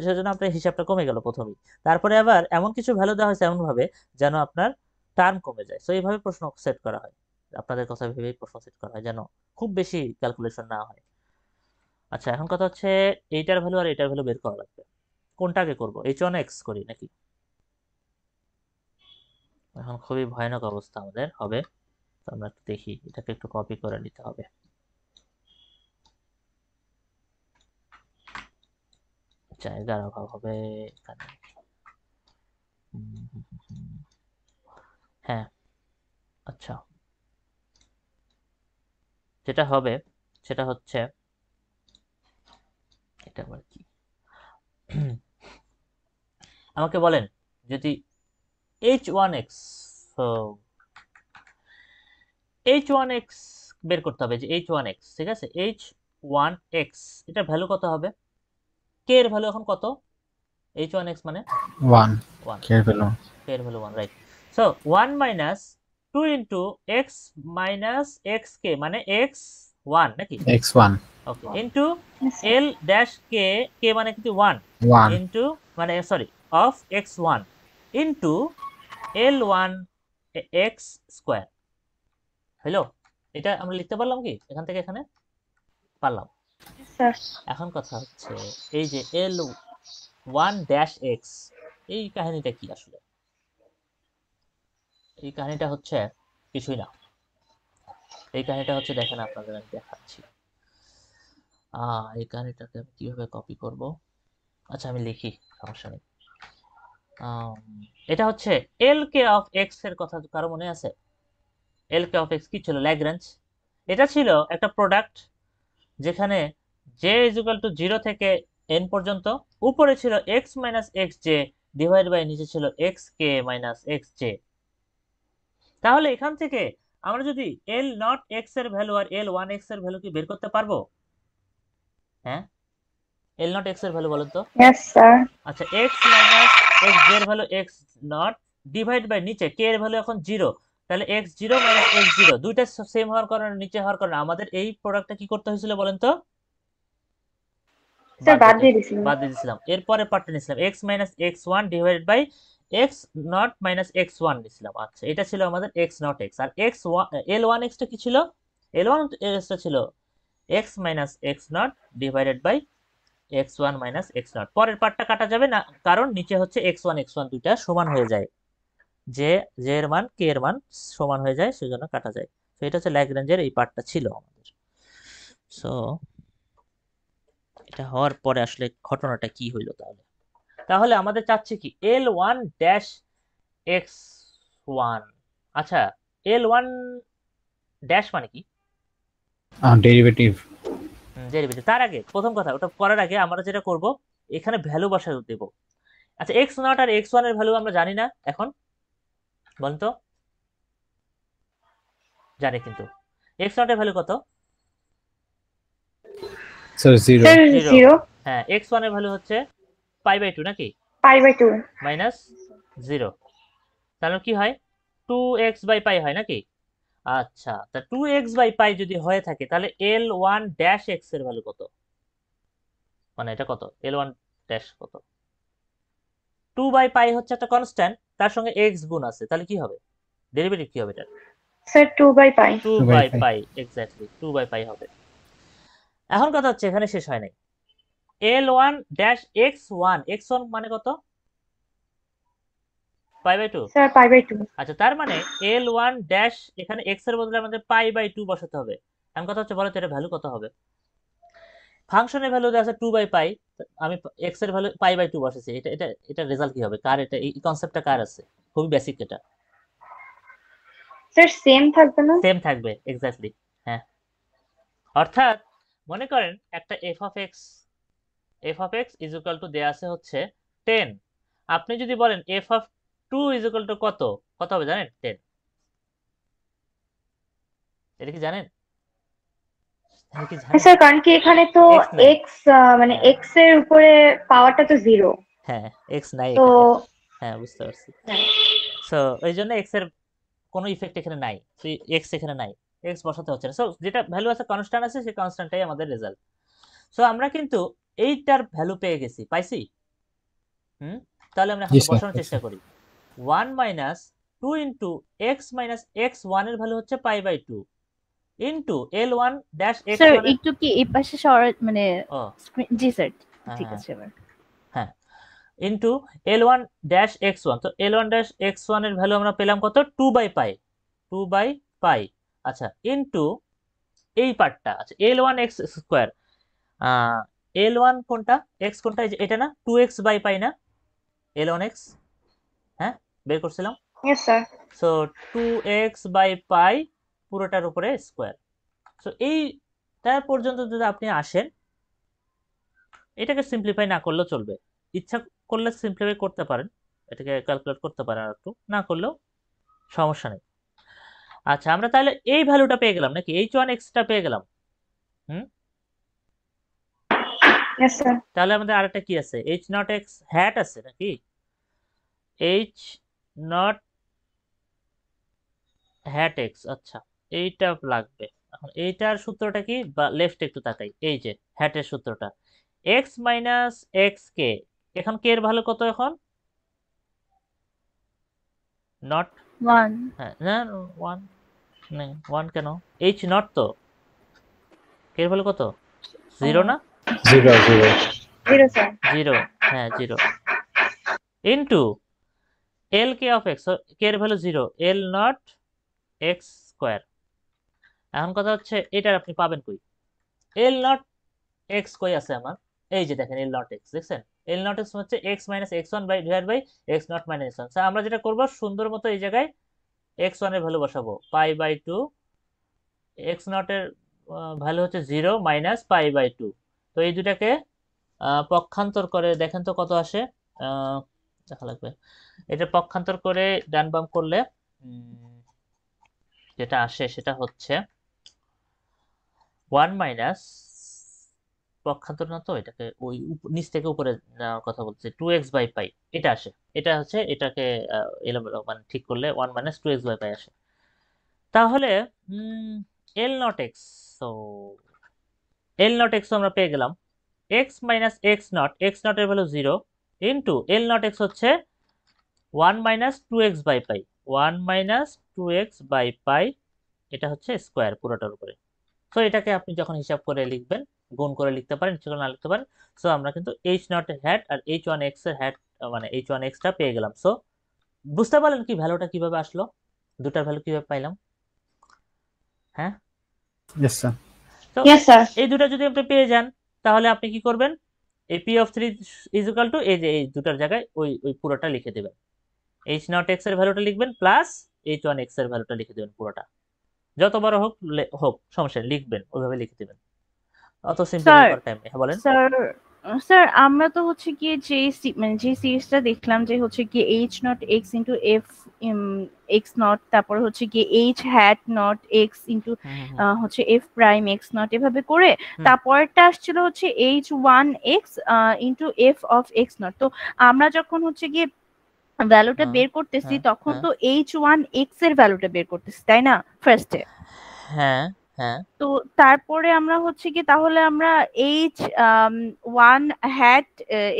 A: সেজন্য আপনার হিসাবটা কমে গেল প্রথমেই। তারপরে আবার এমন কিছু ভ্যালু দেওয়া হয়েছে এমনভাবে যেন আপনার টার্ম কমে যায়। সো এইভাবে প্রশ্ন সেট করা হয়, আপনাদের কথা ভেবেই প্রশ্ন সেট করা হয় যেন খুব বেশি ক্যালকুলেশন না হয়। আচ্ছা, এখন কথা হচ্ছে এইটার ভ্যালু আর এইটার ভ্যালু বের করা লাগবে। কোনটাকে করব, এইচ ওয়ান এক্স করি নাকি? এখন খুবই ভয়ানক অবস্থা আমাদের হবে, তো আমরা একটু দেখি, এটাকে একটু কপি করে নিতে হবে। জায়গার অভাব হবে এখানে। হ্যাঁ, আচ্ছা, যেটা হবে সেটা হচ্ছে এটা আবার কি, আমাকে বলেন যদি H one x, H one x বের করতে হবে, যে এইচ ওয়ান এক্স, ঠিক আছে, এইচ ওয়ান এক্স এটার ভ্যালু কত হবে? কে এর ভ্যালু এখন কত? এইচ ওয়ান এক্স মানে
B: 1
A: 1,
B: কে ভ্যালু
A: কে এর value 1, right. So 1 minus 2 into x minus x k মানে এক্স 1 নাকি?
B: x1
A: ওকে, ইন্টু এল ড্যাশ কে, কে মানে কিন্তু 1,
B: 1
A: ইন্টু মানে sorry of x 1 into L 1 x square. Hello, এটা আমরা লিখতে পারলাম কি এখান থেকে এখানে? পারলাম।
E: স্যার
A: এখন কথা হচ্ছে এই যে এল ওয়ান ড্যাশ এক্স, এই কাহিনীটা কি আসলে? এই কাহিনীটা হচ্ছে কিছুই না, এই কাহিনীটা হচ্ছে দেখেন আপনাদের আমি দেখাচ্ছি। এই কাহিনীটাকে আমি কিভাবে কপি করব? আচ্ছা আমি লিখি, সমস্যা নেই। এটা হচ্ছে এল কে অফ এক্স এর কথা কারো মনে আছে? এল কে অফ এক্স কি ছিল? ল্যাগ্রাঞ্জ। এটা ছিল একটা প্রোডাক্ট যেখানে জে ইজ ইকুয়াল টু 0 থেকে n পর্যন্ত, উপরে ছিল x minus x j divide by নিচে ছিল x k minus x j. তাহলে এখান থেকে আমরা যদি এল নট এক্স এর ভ্যালু আর এল ওয়ান এক্স এর ভ্যালু কি বের করতে পারবো? হ্যাঁ, এল নট এক্স এর ভ্যালু বলেন তো?
E: ইয়েস স্যার
A: আচ্ছা, এক্স মাইনাস এক্স জে এর value x nought divide by নিচে কে এর ভ্যালু এখন 0, তাহলে x zero minus x zero দুইটা সেম হওয়ার কারণে, নিচে হওয়ার কারণে আমাদের এই প্রোডাক্টটা কি করতে হয়েছিল বলেন তো?
E: স্যার বাদ দিয়ে দিছিলাম
A: বাদ দিয়ে দিয়েছিলাম। এরপরে পার্টটা নিয়েছিলাম x minus x one divided by x naught minus x one নিয়েছিলাম। আচ্ছা, এটা ছিল আমাদের এক্স নট এক্স। আর এক্স ওয়ান এল ওয়ান এক্সটা কি ছিল? এল ওয়ান এক্সটা ছিল x minus x naught divided by x one minus x naught. পরের পার্টটা কাটা যাবে না, কারণ নিচে হচ্ছে এক্স ওয়ান দুইটা সমান হয়ে যায়, যে জে এর মান কে এর মান সমান হয়ে যায়, সেজন্য কাটা যায়। তো এটা হচ্ছে ল্যাগ্রাঞ্জের এই পার্টটা ছিল আমাদের। সো এটা হওয়ার পরে আসলে ঘটনাটা কি হইলো তাহলে? তাহলে আমাদের চাচ্ছে কি এল ওয়ান ড্যাশ এক্স ওয়ান। আচ্ছা, এল ওয়ান ড্যাশ মানে কি?
B: Derivative
A: derivative. তার আগে প্রথম কথা, ওটা করার আগে আমরা যেটা করব, এখানে ভ্যালু বসাতে দেব। আচ্ছা, এক্স নট আর এক্স ওয়ান এর ভ্যালু আমরা জানি না এখন, বলেন তো? জানি, কিন্তু এক্স নট এর ভ্যালু কত?
B: স্যার 0
E: স্যার 0
A: হ্যাঁ, এক্স ওয়ান এর ভ্যালু হচ্ছে পাই বাই 2 নাকি?
E: π/2
A: মাইনাস 0, তাহলে কি হয়? 2x বাই পাই হয় নাকি? আচ্ছা, তা 2x বাই পাই যদি হয়ে থাকে তাহলে এল ওয়ান ড্যাশ এক্স এর ভ্যালু কত? মানে এটা কত? এল ওয়ান ড্যাশ কত? 2 বাই পাই হচ্ছে একটা কনস্ট্যান্ট, তার সঙ্গে এক্স গুণ আছে, তাহলে কি হবে? ডেরিভেটিভ কি হবে এটা?
E: Sir 2/π
A: 2 by pi, exactly 2 by pi হবে। এখন কথা হচ্ছে এখানে শেষ হয় নাই। L one dash x one, x one মানে কত? π/2।
E: স্যার π/2।
A: আচ্ছা, তার মানে L1 ড্যাশ এখানে x এর বদলে আমাদের π/2 বসাতে হবে। এখন কথা হচ্ছে, বলো তো এটা ভ্যালু কত হবে? ফাংশনের ভ্যালু দেওয়া আছে 2/π, আমি x এর ভ্যালু π/2 বসেছি। এটা এটা এটা রেজাল্ট কি হবে? কার এটা, এই কনসেপ্টটা কার আছে? খুবই বেসিক এটা।
E: স্যার সেম থাকবে না?
A: সেম থাকবে, এক্স্যাক্টলি। হ্যাঁ, অর্থাৎ মনে করেন একটা f(x) ইজ ইকুয়াল টু দেয়া আছে হচ্ছে 10। আপনি যদি বলেন f(2) ইজ ইকুয়াল টু কত, কত হবে জানেন? 10। এটা কি জানেন? এটা কি জানেন?
E: স্যার কারণ কি এখানে তো
A: X নাই।
E: x মানে
A: হ্যাঁ।
E: x এর উপরে পাওয়ারটা তো 0,
A: হ্যাঁ, x নাই
E: তো
A: এখানে। হ্যাঁ, বুঝতে পারছি।
E: হ্যাঁ।
A: সো এই জন্য x এর কোনো ইফেক্ট এখানে নাই। তো x এখানে নাই, x বসাতে হচ্ছে না। সো যেটা ভ্যালু আছে, কনস্ট্যান্ট আছে, সেই কনস্ট্যান্টটাই আমাদের রেজাল্ট। সো আমরা কিন্তু এইটার ভ্যালু পেয়ে গেছি, পাইছি। তাহলে আমরা এখন
B: জি স্যার,
A: বসানোর চেষ্টা করি। 1 minus 2 into x minus x1 এর ভ্যালু হচ্ছে π/2 into L1 dash
C: sir
A: x1 এর,
C: একটু কি এই পাশে সরাই, মানে
A: ও
C: জি স্যার,
A: হ্যাঁ
C: ঠিক
A: হ্যাঁ
C: আছে এবার।
A: হ্যাঁ, ইন্টু L1 ড্যাশ x1। তো L1 ড্যাশ x1 এর ভ্যালু আমরা পেলাম কত? 2/π। 2/π। আচ্ছা, ইন্টু এই পার্টটা, আচ্ছা L1 x স্কোয়ার। L1 কোনটা, x কোনটা? এই যে এটা না, 2x/π না, L1 x। হ্যাঁ, বের করছিলাম।
E: Yes sir.
A: সো 2x/π পুরোটার উপরে স্কোয়ার। সো এইটা পর্যন্ত যদি আপনি আসেন, এটাকে সিম্পলিফাই না করলেও চলবে। ইচ্ছা করলে সিম্পলিফাই করতে পারেন, এটাকে ক্যালকুলেট করতে পারেন, আর একটু না করলেও সমস্যা নেই। আচ্ছা, আমরা তাহলে এই ভ্যালুটা পেয়ে গেলাম নাকি? h1x টা পেয়ে গেলাম।
E: Yes sir.
A: তাহলে আমাদের আরেকটা কি আছে? h0x হ্যাট আছে নাকি? h0 hat x। আচ্ছা, এইটা লাগবে। এখন এইটার সূত্রটা কি? বা লেফট একটু তাকাই, এই যে হ্যাটের সূত্রটা, x মাইনাস এক্স কে। এখন কে এর ভ্যালু কত এখন? নট।
C: 1
A: হ্যাঁ, না 1 নেই, 1 কেন? h0 তো, কে এর ভ্যালু কত? 0 না?
B: 0 0
E: 0 স্যার।
A: 0, হ্যাঁ 0 into l k of x, k এর ভ্যালু 0, L0 x স্কোয়ার। এখন কথা হচ্ছে, এটার আপনি পাবেন কই? L0 x কই আছে আমার? এই যে দেখেন L0 x, দেখছেন? L0 x হচ্ছে x minus x1 divide by x0 minus x1। আমরা যেটা করব, সুন্দর মতো এই জায়গায় x1 এর ভ্যালু বসাবো π/2, x0 এর ভ্যালু হচ্ছে 0 মাইনাস π/2। তো এই দুটাকে পক্ষান্তর করে দেখেন তো কত আসে। দেখা লাগবে। এটা পক্ষান্তর করে ডান বাম করলে যেটা আসে সেটা হচ্ছে 1 মাইনাস, পক্ষান্তর না তো, এটাকে ওই নিচ থেকে উপরে নেওয়ার কথা বলছে, 2x/π এটা আসে। এটা হচ্ছে, এটাকে মানে ঠিক করলে 1 মাইনাস 2x/π আসে। তাহলে L0 x, তো L0 x আমরা পেয়ে গেলাম x মাইনাস x0 এর ভ্যালু 0 ইন্টু L0 x হচ্ছে 1 মাইনাস 2x/π, 1 মাইনাস 2x/π, এটা হচ্ছে স্কোয়ার পুরোটার উপরে। তো এটাকে আপনি যখন হিসাব করে লিখবেন, গুণ করে লিখতে পারেন, ইচ্ছে করে না লিখতে পারেন। সো আমরা কিন্তু h0 এর হ্যাট আর h1x এর হ্যাট, মানে h1x টা পেয়ে গেলাম। সো বুঝতে পারলেন কি ভ্যালুটা কিভাবে আসলো, দুটার ভ্যালু কিভাবে পাইলাম? হ্যাঁ,
B: ইয়েস স্যার।
A: তো
E: ইয়েস স্যার।
A: এই দুটা যদি আপনি পেয়ে যান, তাহলে আপনি কি করবেন? এই p(3) ইজ ইকুয়াল টু এই যে এই দুটার জায়গায় ওই ওই পুরোটা লিখে দেবেন। h0 x এর ভ্যালুটা লিখবেন প্লাস h1x এর ভ্যালুটা লিখে দেবেন পুরোটা। যত বড় হোক হোক সমস্যা নেই, লিখবেন ওইভাবে লিখে দেবেন। অত সিম্পলিফাই
C: স্যার
A: করার টাইম নেই। হ্যাঁ বলেন।
C: স্যার স্যার আমরা তো হচ্ছে গিয়ে যে মানে যে সিরিজটা দেখলাম যে হচ্ছে কি h0 x into f x0, তারপর হচ্ছে কি h hat not x into হচ্ছে f prime x0, এভাবে করে তারপরটা আসছিল হচ্ছে h1 x into f of x0। তো আমরা যখন হচ্ছে গিয়ে ভ্যালুটা বের করতেছি, তখন তো h1 x এর ভ্যালুটা বের করতেছি, তাই না, ফার্স্টে?
A: হ্যাঁ হ্যাঁ,
C: তো তারপরে আমরা হচ্ছে কি, তাহলে আমরা h1 hat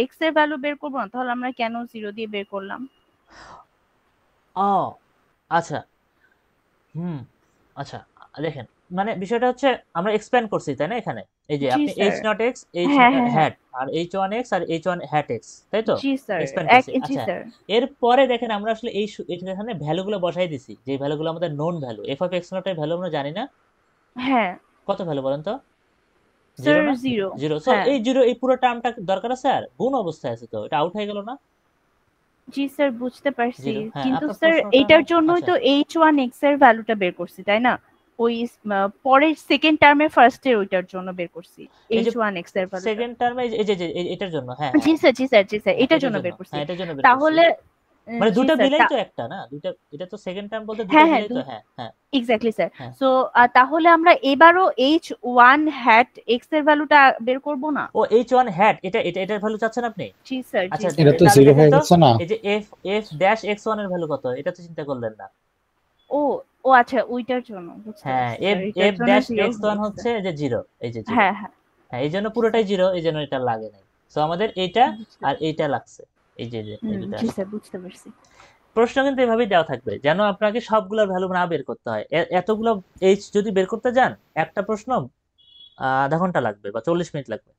C: x এর ভ্যালু বের করবো না? তাহলে আমরা কেন 0 দিয়ে বের করলাম?
A: ও আচ্ছা, আচ্ছা দেখেন মানে বিষয়টা হচ্ছে আমরা এক্সপ্যান্ড করছি তাই না এখানে, এই যে
C: জি
A: আপনি
C: sir,
A: H nought x H
C: হ্যাঁ হ্যাঁ হ্যাঁ,
A: হ্যাট আর এইচ ওয়ান এক্স আর এইচ ওয়ান হ্যাট এক্স, তাই তো
C: জি স্যার,
A: এক্সপ্যান্ড
C: এক
A: করছি।
C: জি
A: আচ্ছা
C: স্যার,
A: এরপরে দেখেন আমরা আসলে এখানে ভ্যালুগুলো বসাই দিছি, যে ভ্যালুগুলো আমাদের known value, f of x naught এর ভ্যালু আমরা জানি না,
C: হ্যাঁ
A: কত ভ্যালু বলেন তো?
C: স্যার,
A: জিরো না?
C: 0,
A: জিরো। সো
C: হ্যাঁ
A: এই জিরো, এই পুরো টার্মটা দরকার আছে আর? গুণ অবস্থায় আছে তো, এটা আউট হয়ে গেল না?
C: জি স্যার, বুঝতে পারছি,
A: জিরো, হ্যাঁ
C: কিন্তু
A: আপনার
C: স্যার
A: প্রশ্নটা
C: এইটার জন্যই
A: আচ্ছা
C: তো H1x এর ভ্যালুটা বের করছি তাই না? ওই পরের সেকেন্ড টার্মে ফার্স্টের ওইটার জন্য বের করছি
A: এই যে
C: H1x এর ভ্যালুটা।
A: সেকেন্ড টার্মে এটার জন্য, হ্যাঁ
C: জি
A: হ্যাঁ
C: স্যার, জি স্যার, জি স্যার,
A: হ্যাঁ,
C: এটার
A: এটার
C: জন্য
A: জন্য,
C: বের করছি।
A: হ্যাঁ এটার জন্য বের করছি।
C: তাহলে
A: মানে
C: জি
A: দুটো
C: স্যার,
A: মিলাই তো একটা না, এটা তো সেকেন্ড টার্ম বলতে দুটো
C: হ্যাঁ হ্যাঁ,
A: মিলাই তো, হ্যাঁ হ্যাঁ
C: এক্স্যাক্টলি স্যার।
A: হ্যাঁ।
C: সো তাহলে আমরা এবারও H1 হ্যাট x এর ভ্যালুটা বের করব না?
A: ও এইচ ওয়ান হ্যাট, এটার ভ্যালু চাচ্ছেন আপনি?
C: জি স্যার, জি
A: আচ্ছা
C: স্যার।
B: এটা তো
A: তাহলে
B: জিরো
A: দেখেন
B: হয়ে
A: তো,
B: গেছে না?
A: এই যে এফ ড্যাশ এক্স ওয়ান এর ভ্যালু কত, এটা তো চিন্তা করলেন না।
C: ও ও আচ্ছা, ওইটার জন্য বুঝতে
A: হ্যাঁ
C: পারছি
A: এফ
C: স্যার, এটার
A: এফ
C: জন্য
A: ড্যাশ
C: 0
A: এক্স ওয়ান
C: হয়ে
A: হচ্ছে
C: গেছে।
A: যে জিরো, এই যে জিরো,
C: হ্যাঁ হ্যাঁ,
A: হ্যাঁ এই জন্য পুরোটাই জিরো, এই জন্য এটা লাগে নাই। সো আমাদের এইটা
C: বুঝতে
A: আর
C: পারছি।
A: এইটা লাগছে, এই যে এই দুটো
C: জি
A: আছে।
C: স্যার, বুঝতে পারছি।
A: প্রশ্ন কিন্তু এভাবেই দেওয়া থাকবে যেন আপনাকে সবগুলোর ভ্যালু না বের করতে হয়। এতগুলো এইচ যদি বের করতে যান একটা প্রশ্ন আধা ঘন্টা লাগবে বা 40 মিনিট লাগবে।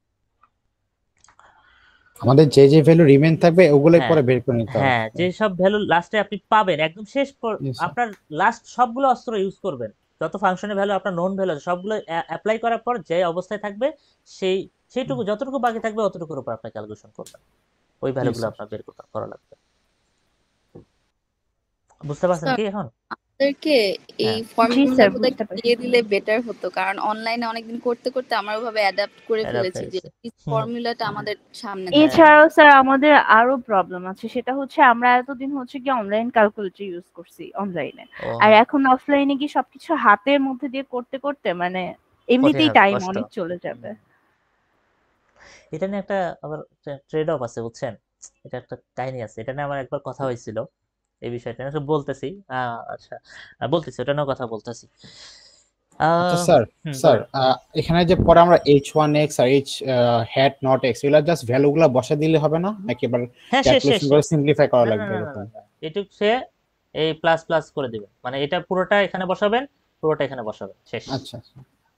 B: আমাদের যে যে ভ্যালু রিমেইন থাকবে ওগুলোই
A: হ্যাঁ
B: পরে বের করে নিতে হবে।
A: হ্যাঁ, যে সব ভ্যালু লাস্টে আপনি পাবেন একদম শেষ
B: Yes, sir.
A: আপনার লাস্ট সবগুলো অস্ত্র ইউজ করবেন, যত ফাংশনের ভ্যালু আপনার নোন ভ্যালু আছে সবগুলো অ্যাপ্লাই করার পর যে অবস্থায় থাকবে সেইটুকু যতটুকু বাকি থাকবে অতটুকুর উপর আপনি ক্যালকুলেশন করবেন, ওই ভ্যালুগুলো
B: sir.
A: আপনার বের করা লাগবে। বুঝতে পারছেন
F: স্যার,
A: কি এখন?
F: আমাদেরকে এই
A: হ্যাঁ
C: জি
F: ফর্মুলা
C: স্যার,
F: গুলো
C: বুঝতে পারছি।
F: দিয়ে দিলে বেটার হতো, কারণ অনলাইনে অনেকদিন করতে করতে আমরা ওভাবে অ্যাডাপ্ট করে
A: অ্যাডাপ্ট
F: ফেলেছি
A: হয়ে
F: যে
A: গেছে।
F: এই
A: হুম,
F: ফর্মুলাটা আমাদের সামনে থাকে।
A: হ্যাঁ
C: এছাড়াও স্যার আমাদের আরো প্রবলেম আছে, সেটা হচ্ছে আমরা এতদিন হচ্ছে কি অনলাইন ক্যালকুলেটর ইউজ করছি অনলাইনে,
A: ও
C: আর এখন অফলাইনে কি সবকিছু হাতের মধ্যে দিয়ে করতে করতে মানে
A: কঠিন
C: এমনিতেই
A: হবে,
C: টাইম
A: কষ্ট।
C: অনেক চলে যাবে।
A: এটা নিয়ে একটা আবার ট্রেড অফ আছে বুঝছেন, এটা একটা কাহিনী আছে, এটা নিয়ে আমার একবার কথা হয়েছিল, এই বিষয়টা নিয়ে বলতেছি। আচ্ছা বলতেছি, ওটা নিয়েও কথা বলতেছি।
B: আচ্ছা স্যার, স্যার
A: বলেন।
B: এখানে যে পরে আমরা h1x আর h hat not x এগুলা জাস্ট ভ্যালুগুলা বসা দিলে হবে না, নাকি এবার
A: হ্যাঁ শেষ
B: ক্যালকুলেশন করে সিম্পলিফাই করা
A: না না
B: লাগবে
A: না না
B: এরকম?
A: না, এটুক সে এই প্লাস প্লাস করে দিবেন, মানে এটা পুরোটা এখানে বসাবেন, পুরোটা এখানে বসাবেন, শেষ।
B: আচ্ছা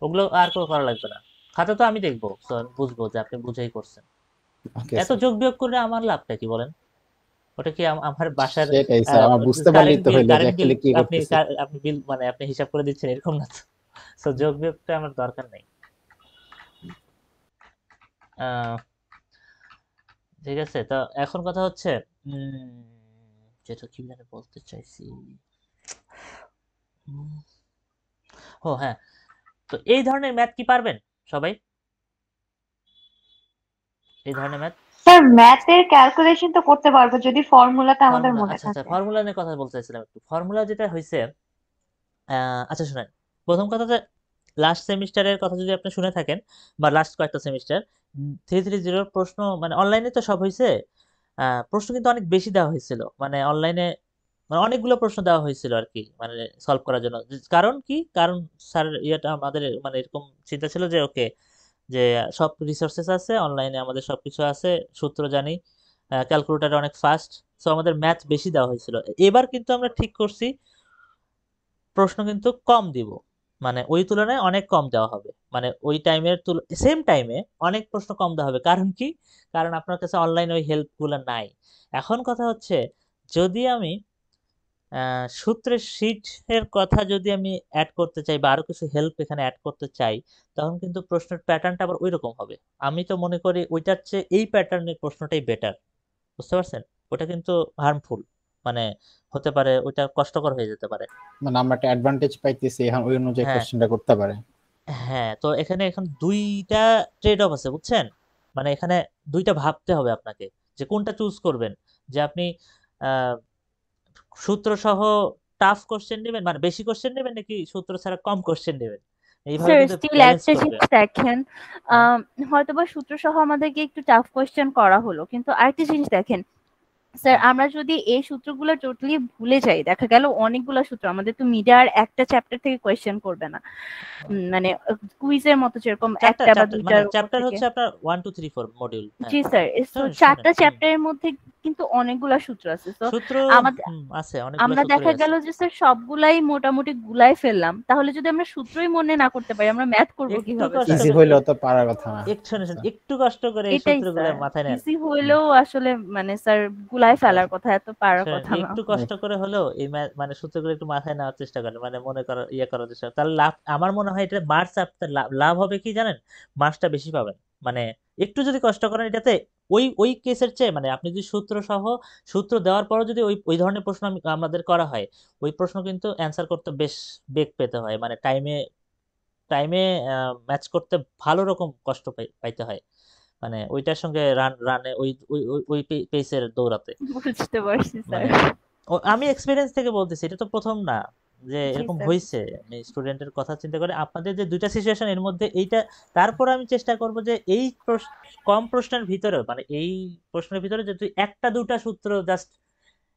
A: ওগুলো আর কোনো করা লাগবে না, খাতা তো আমি দেখবো, তো আমি বুঝবো যে আপনি বুঝেই করছেন।
B: ওকে
A: এত যোগ বিয়োগ করে আমার লাভটা কি বলেন? ওটা কি আমার বাসার
B: সেটাই স্যার, আমরা বুঝতে পারলেই তো হইলো যে
A: কারেন্ট বিল
B: অ্যাকচুয়ালি কি
A: আপনি
B: করতেছে।
A: আপনি বিল মানে আপনি হিসাব করে দিচ্ছেন এরকম না তো। সো যোগ বিয়োগটা আমার দরকার নেই। আহ, ঠিক আছে, তো এখন কথা হচ্ছে যেটা কি জানি বলতে চাইছি। ও হ্যাঁ, তো এই ধরনের ম্যাথ কি পারবেন সবাই? এই ধরনের ম্যাথ
E: স্যার ম্যাথের ক্যালকুলেশন তো করতে পারবো যদি ফর্মুলাটা আমাদের
A: ফর্মুলা,
E: মনে
A: আচ্ছা আচ্ছা
E: থাকে।
A: ফর্মুলা নিয়ে কথা বলতে চাইছিলাম একটু। ফর্মুলা যেটা হয়েছে, আচ্ছা শুনেন, প্রথম কথা যে লাস্ট সেমিস্টারের কথা যদি আপনি শুনে থাকেন বা লাস্ট কয়েকটা সেমিস্টার 330 প্রশ্ন মানে অনলাইনে তো সব হয়েছে, প্রশ্ন কিন্তু অনেক বেশি দেওয়া হয়েছিল, মানে অনলাইনে মানে অনেকগুলো প্রশ্ন দেওয়া হয়েছিল আর কি, মানে সলভ করার জন্য। কারণ কি, কারণ স্যার ইয়েটা আমাদের মানে এরকম চিন্তা ছিল যে ওকে, যে সব রিসোর্সেস আছে অনলাইনে, আমাদের সবকিছু আছে, সূত্র জানি, ক্যালকুলেটর অনেক ফাস্ট, সো আমাদের ম্যাথ বেশি দেওয়া হয়েছিল। এবার কিন্তু আমরা ঠিক করছি প্রশ্ন কিন্তু কম দিব, মানে ওই তুলনায় অনেক কম দেওয়া হবে, মানে ওই টাইমের সেম টাইমে অনেক প্রশ্ন কম দেওয়া হবে। কারণ কি, কারণ আপনার কাছে অনলাইনে ওই হেল্পগুলো নাই। এখন কথা হচ্ছে, যদি আমি সূত্রের শীটের কথা যদি আমি অ্যাড করতে চাই বা আরো কিছু হেল্প এখানে অ্যাড করতে চাই, তখন কিন্তু প্রশ্নের প্যাটার্নটা আবার ওই রকম হবে। আমি তো মনে করি ওইটার চেয়ে এই প্যাটার্নের প্রশ্নটাই বেটার, বুঝতে পারছেন? ওটা কিন্তু হার্মফুল, মানে হতে পারে ওইটা কষ্টকর হয়ে যেতে পারে।
B: মানে আমরা একটা অ্যাডভান্টেজ পাইতেছি, এখন ওই অনুযায়ী
A: হ্যাঁ
B: কোশ্চেনটা করতে পারে।
A: হ্যাঁ, তো এখানে এখন দুইটা ট্রেড অফ আছে বুঝছেন, মানে এখানে দুইটা ভাবতে হবে আপনাকে যে কোনটা চুজ করবেন, যে আপনি আহ, সূত্র সহ টাফ কোশ্চেন নেবেন মানে বেশি কোশ্চেন নেবেন, নাকি সূত্র ছাড়া কম কোশ্চেন নেবেন, এইভাবে
C: স্যার
A: কিন্তু
C: স্টিল
A: ব্যালেন্স
C: একটা
A: করবে।
C: জিনিস দেখেন,
A: হ্যাঁ
C: হয়তোবা সূত্র সহ আমাদেরকে একটু টাফ কোয়েশ্চেন করা হলো, কিন্তু আরেকটা জিনিস দেখেন স্যার, আমরা যদি এই সূত্রগুলো টোটালি ভুলে যাই, দেখা গেল অনেকগুলো সূত্র, আমাদের তো মিডিয়ার একটা চ্যাপ্টার থেকে কোয়েশ্চেন করবে না, মানে কুইজের মতো যেরকম
A: চারটা
C: একটা বা
A: চ্যাপ্টার, মানে
C: দুইটার উপর
A: চ্যাপ্টার
C: থেকে।
A: হচ্ছে আপনার 1 2 3 4 মডিউল। হ্যাঁ
C: জি স্যার, তো
A: শুনুন শুনুন,
C: চারটা চ্যাপ্টারের মধ্যে কিন্তু অনেকগুলা সূত্র আছে। তো
A: সূত্র
C: আমাদের
A: আছে, অনেকগুলো
C: আমরা
A: সূত্রই
C: দেখা
A: আছে।
C: গেল যে স্যার সবগুলাই মোটামুটি গুলাই ফেললাম, তাহলে যদি আমরা সূত্রই মনে না করতে পারি আমরা ম্যাথ করব
A: একটু
C: কিভাবে
A: কষ্ট
C: স্যার?
B: ইজি হইলেও তো পারার কথা না।
A: একটু কষ্ট করে এই
C: এটাই
A: সূত্রগুলো
C: স্যার,
A: মাথায় নেন।
C: ইজি হইলেও আসলে মানে স্যার গুলাই ফেলার কথা, এত পারার
A: শোনেন,
C: কথা না।
A: একটু কষ্ট করে হলেও এই মানে সূত্রগুলো একটু মাথায় নেওয়ার চেষ্টা করেন, মানে মনে করার করার চেষ্টা করেন। তাহলে লাভ, আমার মনে হয় এটা মার্কস আপনার লাভ হবে কি জানেন, মার্কসটা বেশি পাবেন। মানে একটু যদি কষ্ট করেন এটাতে, ওই কেসের চেয়ে, মানে আপনি যদি সূত্র সহ, সূত্র দেওয়ার পরও যদি ওই ওই ধরনের প্রশ্ন আমাদের করা হয়, ওই প্রশ্ন কিন্তু অ্যান্সার করতে বেশ বেগ পেতে হয়, মানে টাইমে টাইমে ম্যাচ করতে ভালো রকম কষ্ট পাইতে হয়, মানে ওইটার সঙ্গে রানে ওই ওই ওই পেসের দৌড়াতে।
C: বুঝতে পারছি স্যার।
A: মানে আমি এক্সপিরিয়েন্স থেকে বলতেছি, এটা তো প্রথম না যে
C: জি
A: এরকম
C: স্যার।
A: হয়েছে। আমি স্টুডেন্টের কথা চিন্তা করে আপনাদের যে দুইটা সিচুয়েশন এর মধ্যে এইটা, তারপর আমি চেষ্টা করব যে এই কম প্রশ্নের ভিতরে, মানে এই প্রশ্নের ভিতরে যদি একটা দুটা সূত্র জাস্ট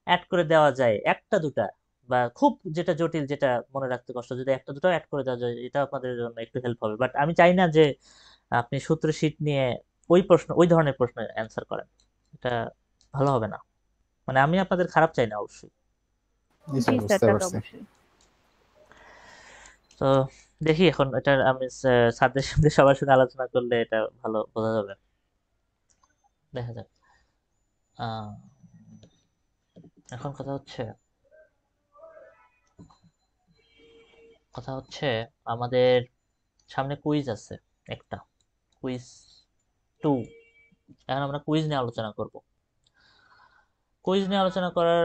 A: অ্যাড করে দেওয়া যায়, একটা দুটা, বা খুব যেটা জটিল, যেটা মনে রাখতে কষ্ট, যদি একটা দুটো অ্যাড করে দেওয়া যায়, এটা আপনাদের জন্য একটু হেল্প হবে। বাট আমি চাই না যে আপনি সূত্র শীট নিয়ে ওই ধরনের প্রশ্নের অ্যান্সার করেন, এটা ভালো হবে না। মানে আমি আপনাদের খারাপ চাই না অবশ্যই।
B: জি
C: জি
B: স্যার,
C: স্যার,
B: বুঝতে
C: তা তো
B: পারছি।
C: অবশ্যই।
A: তো দেখি এখন এটা আমি স্যারদের সঙ্গে সবার সঙ্গে আলোচনা করলে এটা ভালো বোঝা যাবে, দেখা যাক। আহ, এখন কথা হচ্ছে আমাদের সামনে কুইজ আছে একটা, কুইজ 2। এখন আমরা কুইজ নিয়ে আলোচনা করব। কুইজ নিয়ে আলোচনা করার